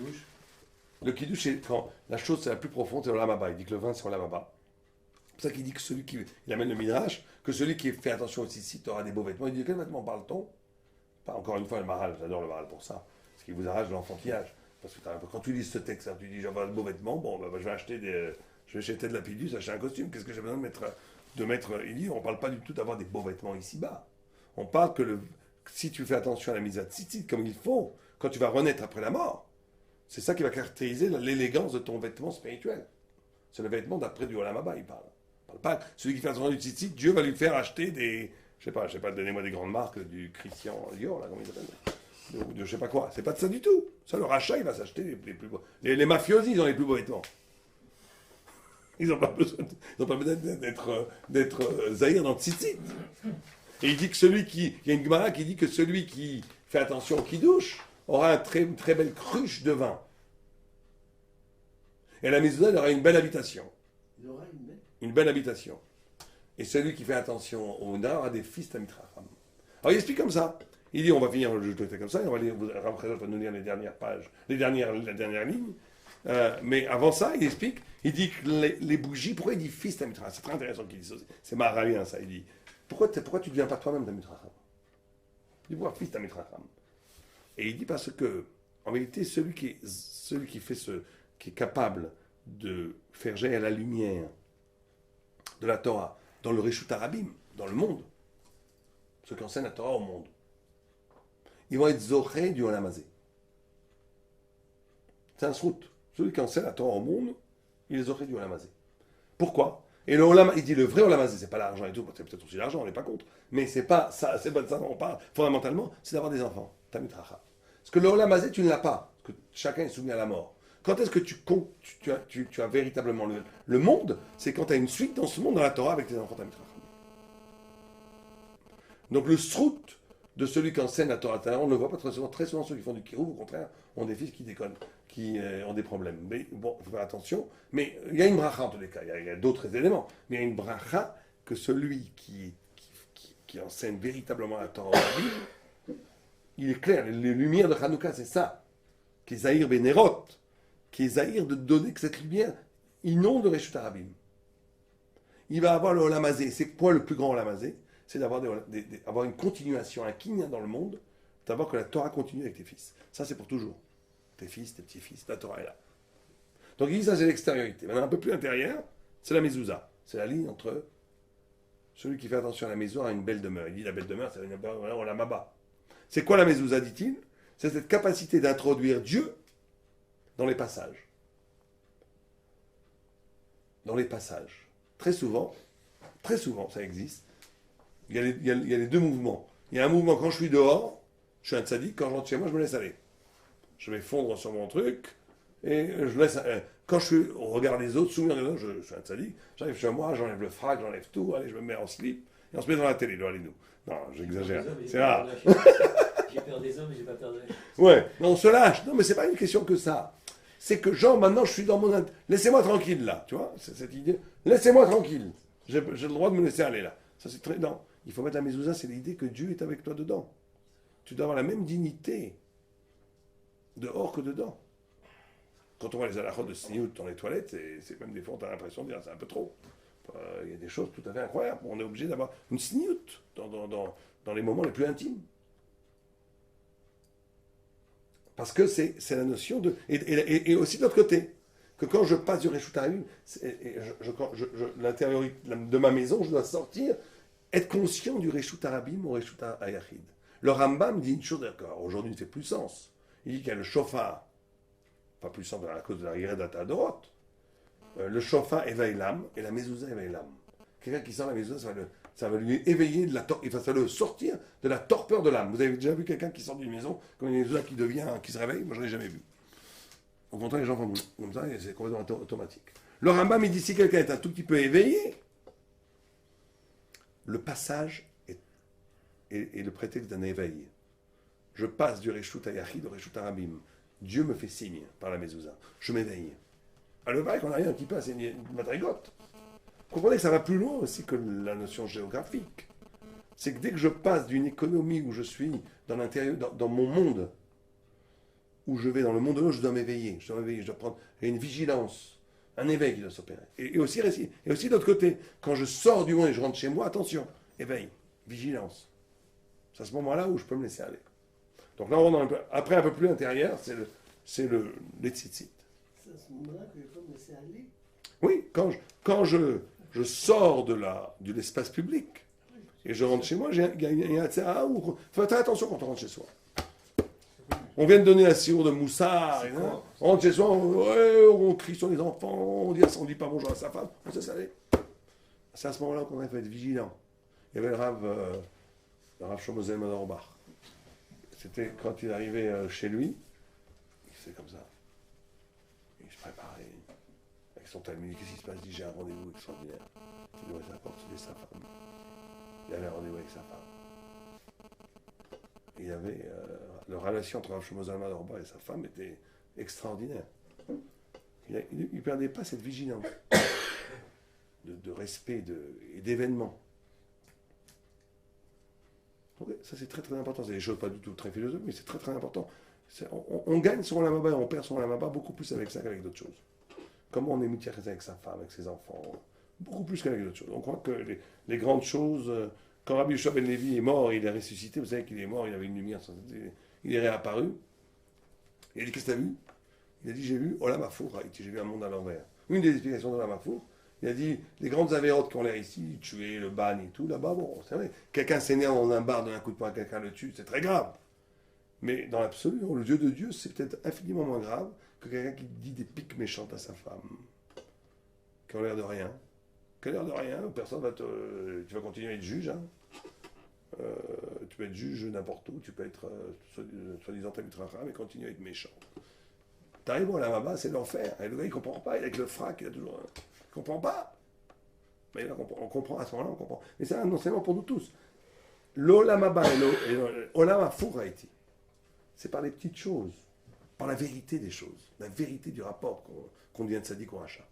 le kiddush, c'est quand la chose c'est la plus profonde, c'est le lamaba. Il dit que le vin, c'est le lamaba. C'est pour ça qu'il dit que celui qui, il amène le midrash, que celui qui fait attention au tzitzit aura des beaux vêtements. Il dit de quel vêtement parle-t-on? Pas encore une fois le maral, j'adore le maral pour ça, parce qu'il vous arrache de l'enfantillage. Parce que quand tu lis ce texte, tu dis j'aurai de beaux vêtements, bon, ben, je vais acheter je vais acheter de la pilule, acheter un costume. Qu'est-ce que j'ai besoin de mettre Il dit, on ne parle pas du tout d'avoir des beaux vêtements ici-bas. On parle que si tu fais attention à la mise à tzitzit comme il faut, quand tu vas renaître après la mort, c'est ça qui va caractériser l'élégance de ton vêtement spirituel. C'est le vêtement d'après du Olam Haba, il parle. Il parle pas, celui qui fait attention du tzitzit, Dieu va lui faire acheter des... Je sais pas, donnez-moi des grandes marques du Christian Dior, là, comment il s'appelle, de je sais pas quoi. C'est pas de ça du tout. Ça, le rachat, il va s'acheter les plus beaux. Les mafiosi, ils ont les plus beaux vêtements. Ils n'ont pas besoin d'être zahir dans le tzitzit. Et il dit que il y a une Gemara qui dit que celui qui fait attention au kiddush aura une très belle cruche de vin. Et la mezouza, il aura une belle habitation. Il aura une belle habitation. Et celui qui fait attention au Nard aura des fils d'Amitracham. Alors il explique comme ça. Il dit, on va finir le jeu comme ça, et on va lire, Ramchazot va nous lire les dernières pages, la dernière ligne. Mais avant ça, il explique, il dit que les bougies, pourquoi il dit fils d'Amitracham? C'est très intéressant qu'il dise ça. C'est maharalien ça. Il dit, pourquoi tu ne deviens pas toi-même d'Amitracham? Il dit, pourquoi fils d'Amitracham? Et il dit parce que, en vérité, celui qui est capable de faire jaillir la lumière de la Torah dans le Reshut Harabim, dans le monde, ceux qui enseignent la Torah au monde, ils vont être zoché du Olam Hazé. C'est un srout. Celui qui enseigne la Torah au monde, il est zoché du Olam Hazé. Pourquoi? Et le Olam, il dit le vrai Olam Hazé, c'est pas l'argent et tout, c'est peut-être aussi l'argent, on n'est pas contre, mais c'est pas ça, c'est pas de ça dont on parle. Fondamentalement, c'est d'avoir des enfants. Tamit Racha. Parce que le Olam Hazé, tu ne l'as pas, parce que chacun est soumis à la mort. Quand est-ce que tu as véritablement le monde? C'est quand tu as une suite dans ce monde, dans la Torah, avec tes enfants Tamit Racha. Donc le srout de celui qui enseigne la Torah, on ne le voit pas très souvent. Très souvent, ceux qui font du kirouv, au contraire, ont des fils qui déconnent, qui ont des problèmes. Mais bon, il faut faire attention. Mais il y a une bracha en tous les cas, il y a d'autres éléments. Mais il y a une bracha que celui qui enseigne véritablement la Torah, il est clair, les lumières de Hanouka, c'est ça. Qui est Zahir Benerot, qui est Zahir de donner que cette lumière inonde le Reshut Harabim. Il va avoir le Olam Hazé. C'est quoi le plus grand Olam Hazé? C'est d'avoir avoir une continuation, un kinyan dans le monde, d'avoir que la Torah continue avec tes fils. Ça, c'est pour toujours. Tes fils, tes petits-fils, la Torah est là. Donc il dit ça, c'est l'extériorité. Maintenant, un peu plus intérieur, c'est la mezouza. C'est la ligne entre celui qui fait attention à la maison a une belle demeure. Il dit la belle demeure, c'est une demeure, on la maba. C'est quoi la mezouza, dit-il? C'est cette capacité d'introduire Dieu dans les passages. Dans les passages. Très souvent, ça existe. Il y a les deux mouvements. Il y a un mouvement quand je suis dehors, je suis un tzaddik, quand je rentre chez moi, je me laisse aller. Je vais fondre sur mon truc, et je laisse. Quand je suis au regard des autres, souvenir des autres, je suis un tzaddik, j'arrive chez moi, j'enlève le frac, j'enlève tout, allez, je me mets en slip, et on se met dans la télé, allez-nous. Non, j'exagère. C'est rare. J'ai peur des hommes, mais j'ai pas peur de la chasse. Ouais, non, on se lâche. Non, mais c'est pas une question que ça. C'est que, genre, maintenant, je suis dans mon... Laissez-moi tranquille, là, tu vois, c'est cette idée. Laissez-moi tranquille. J'ai le droit de me laisser aller, là. Ça, c'est très... Non, il faut mettre la mezouza, c'est l'idée que Dieu est avec toi dedans. Tu dois avoir la même dignité dehors que dedans. Quand on voit les halachot de sniout dans les toilettes, c'est même des fois, on a l'impression de dire, c'est un peu trop. Il y a des choses tout à fait incroyables. On est obligé d'avoir une sniout dans les moments les plus intimes. Parce que c'est la notion de... Et aussi de l'autre côté. que quand je passe du Réchut Harabim, l'intériorité de ma maison, je dois sortir, être conscient du Réchut Harabim au Réchut Hayachid. Le Rambam dit une chose, d'accord, aujourd'hui il ne fait plus sens. Il dit qu'il y a le shofar, pas plus sens à cause de la Yeredat Adorot. Le shofar éveille l'âme et la mezouza éveille l'âme. Quelqu'un qui sort la mezouza, ça va lui éveiller de la torpeur, ça va le sortir de la torpeur de l'âme. Vous avez déjà vu quelqu'un qui sort d'une maison comme une mezouza qui se réveille? Moi je ne l'ai jamais vu. Au contraire, les gens font comme ça et c'est complètement automatique. Le Rambam il dit si quelqu'un est un tout petit peu éveillé, le passage est le prétexte d'un éveil. Je passe du Réchut Hayachid au Réchut Harabim. Dieu me fait signe par la mezouza. Je m'éveille. Alors, pareil qu'on arrive un petit peu à ces madrigotes. Vous comprenez que ça va plus loin aussi que la notion géographique. C'est que dès que je passe d'une économie où je suis dans l'intérieur, dans mon monde, où je vais dans le monde de l'autre, je dois m'éveiller. Je dois prendre une vigilance, un éveil qui doit s'opérer. Et aussi de l'autre côté, quand je sors du monde et je rentre chez moi, attention, éveil, vigilance. C'est à ce moment-là où je peux me laisser aller. Donc là, après un peu plus intérieur, c'est les tzitzit. C'est à ce moment-là que je peux me laisser aller. Oui, quand je sors de l'espace public et je rentre chez moi, il y a un tzara où il faut faire attention quand on rentre chez soi. On vient de donner un sirop de moussard, on rentre chez soi, on crie sur les enfants, on dit pas bonjour à sa femme, on sait aller. C'est à ce moment-là qu'on a fait être vigilant. Il y avait le Rav Shlomo Zalman Auerbach. C'était quand il arrivait chez lui, il faisait comme ça. Il se préparait avec son talmud. Qu'est-ce qui se passe? Il dit j'ai un rendez-vous extraordinaire. Il ouvrait sa porte, c'était sa femme. Il avait un rendez-vous avec sa femme. Il avait la relation entre Rav Shlomo Zalman Auerbach et sa femme était extraordinaire. Il ne perdait pas cette vigilance de respect et d'événements. Ça c'est très très important. C'est des choses pas du tout très philosophiques, mais c'est très très important. On gagne son lamaba et on perd son lamaba beaucoup plus avec ça qu'avec d'autres choses. Comment on est mitié avec sa femme, avec ses enfants, beaucoup plus qu'avec d'autres choses. On croit que les grandes choses, quand Rabbi Yoshua ben Levi est mort, il est ressuscité, vous savez qu'il est mort, il avait une lumière, il est réapparu. Il a dit qu'est-ce que tu as vu? Il a dit j'ai vu Olam Hafour, j'ai vu un monde à l'envers. Une des explications d'Olam Hafour, il a dit, les grandes avérotes qui ont l'air ici, tuer, le ban et tout, là-bas, bon, c'est vrai. Quelqu'un s'énerve dans un bar, donne un coup de poing à quelqu'un, le tue, c'est très grave. Mais dans l'absolu, le Dieu de Dieu, c'est peut-être infiniment moins grave que quelqu'un qui dit des piques méchantes à sa femme, qui ont l'air de rien. Qui ont l'air de rien, personne va tu vas continuer à être juge, hein. Tu peux être juge n'importe où, tu peux être, soi-disant, tabitracha, mais continuer à être méchant. T'arrives là bas, c'est l'enfer. Et le gars, il comprend pas, il est avec le frac, il a toujours... Il ne comprend pas. Mais là, on comprend à ce moment-là, on comprend. Mais c'est un enseignement pour nous tous. L'Olam Haba et l'Olam Hafour Haïti. C'est par les petites choses, par la vérité des choses, la vérité du rapport qu'on devient tzaddik ou rachat.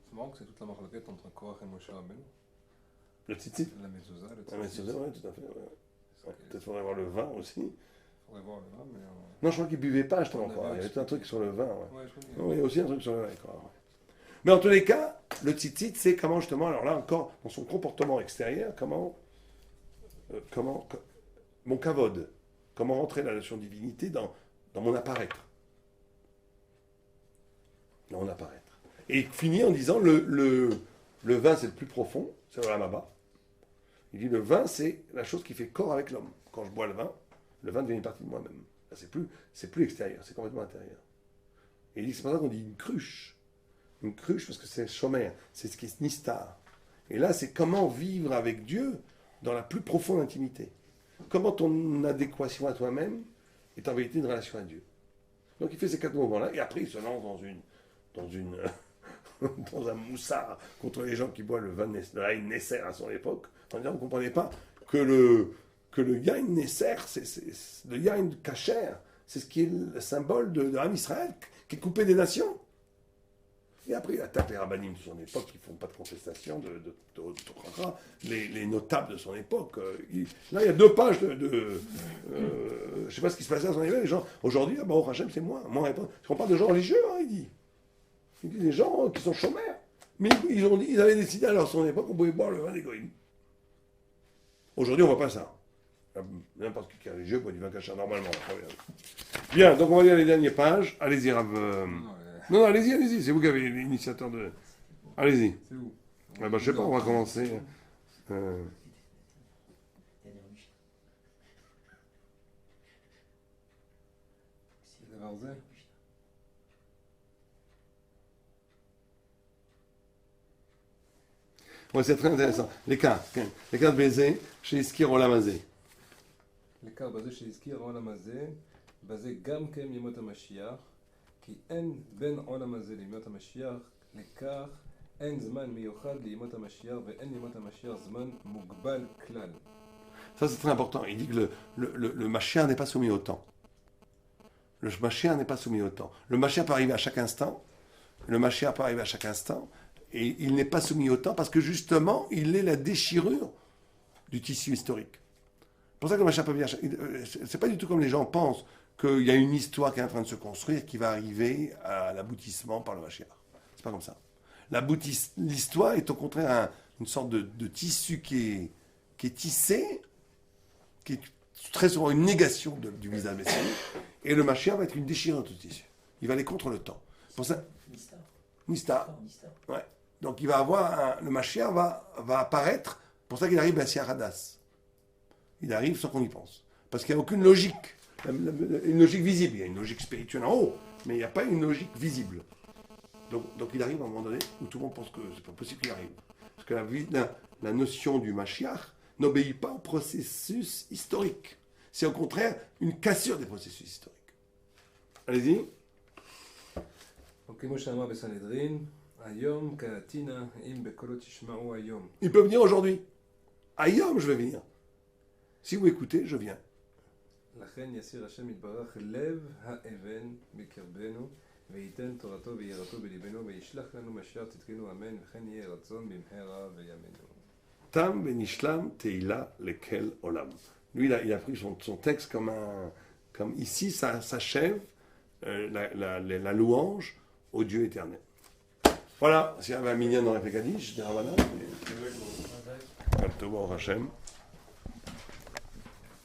C'est marrant que c'est toute la marloquette entre Korach et Moshe Rabbeinu. Le tzitzit. La mezouza, le tzitzit. La mezouza, oui, tout à fait. Ouais. Peut-être qu'il faudrait voir le vin aussi. Il faudrait voir le vin, mais... Non, je crois qu'il ne buvait pas, justement. On avait Il y avait tout un truc sur le vin. Ouais, je crois Oui, il y a aussi un truc sur le vin. Ouais. Mais en tous les cas, le tzitzit, c'est comment justement, alors là encore, dans son comportement extérieur, comment mon kavod, comment rentrer la notion de divinité dans mon apparaître. Dans mon apparaître. Et il finit en disant, le vin c'est le plus profond, c'est le lamaba. Il dit, le vin c'est la chose qui fait corps avec l'homme. Quand je bois le vin devient une partie de moi-même. Là, c'est plus extérieur, c'est complètement intérieur. Et il dit, c'est pour ça qu'on dit une cruche. Une cruche, parce que c'est chomère, c'est ce qui est nistar. Et là, c'est comment vivre avec Dieu dans la plus profonde intimité. Comment ton adéquation à toi-même est en vérité une relation à Dieu. Donc il fait ces 4 moments-là, et après il se lance dans un moussard contre les gens qui boivent le vin de Haïn Nesser à son époque, en disant, vous ne comprenez pas que le Yain Nesser, le Yain Kacher, c'est ce qui est le symbole de l'âme Israël, qui est coupé des nations. Et après, il attaque les rabbinim de son époque qui ne font pas de contestation de les notables de son époque. Là, il y a 2 pages je ne sais pas ce qui se passait à son époque. Les gens, aujourd'hui, Baruch Hashem, c'est moi. On parle de gens religieux, hein, il dit. Il dit des gens qui sont chômeurs. Mais ils avaient décidé à son époque qu'on pouvait boire le vin des goïms. Aujourd'hui, on ne voit pas ça. N'importe qui est religieux boit du vin caché normalement. Bien, donc on va lire les dernières pages. Allez-y, Rav. Non, allez-y, allez-y, c'est vous qui avez l'initiateur de... Allez-y. C'est où? Ah bah, je sais pas, on va commencer. C'est דבר זה? Ouais, c'est très intéressant. Les cas de baiser chez Iskir Olam Hazeh. העיקר בזה שהזכיר העולם הזה, בזה גם כן ימות המשיח, כי אין בין העולם הזה לימות המשיח, לכך אין זמן מיוחד לימות המשיח, ואין לימות המשיח זמן מוגבל כלל. Ça, c'est très important. Il dit que le Mashiach n'est pas soumis au temps. Le Mashiach n'est pas soumis au temps. Le Mashiach peut arriver à chaque instant. Le Mashiach peut arriver à chaque instant. Et il n'est pas soumis au temps parce que justement, il est la déchirure du tissu historique. C'est pour ça que le Mashiach peut venir. C'est pas du tout comme les gens pensent qu'il y a une histoire qui est en train de se construire qui va arriver à l'aboutissement par le Mashiach. C'est pas comme ça. L'histoire est au contraire une sorte de tissu qui est tissé, qui est très souvent une négation du visage messianique. Et le Mashiach va être une déchirure de ce tissu. Il va aller contre le temps. Pour ça, Nistar. Ouais. Donc il va avoir le Mashiach va apparaître. Pour ça qu'il arrive à Siaradas. Il arrive sans qu'on y pense. Parce qu'il n'y a aucune logique. Une logique visible. Il y a une logique spirituelle en haut, mais il n'y a pas une logique visible. Donc il arrive à un moment donné où tout le monde pense que c'est pas possible qu'il arrive. Parce que la notion du Mashiach n'obéit pas au processus historique. C'est au contraire une cassure des processus historiques. Allez-y. וכמו שאמר בסנהדרין, היום קראתינה אם בקולו תשמעו היום. Il peut venir aujourd'hui. Ayom, je vais venir. Si vous écoutez, je viens. לכן יסיר השם יתברך לב האבן מקרבנו, וייתן תורתו ויראתו בליבנו, וישלח לנו משיח צדקנו אמן, וכן יהיה רצון במהרה וימינו. Tam benishlam teila lekel olam. Lui, il a pris son texte comme ici, ça s'achève la louange au Dieu éternel. Voilà, s'il y avait un minyan dans la Kaddish, je dirais voilà. Hashem.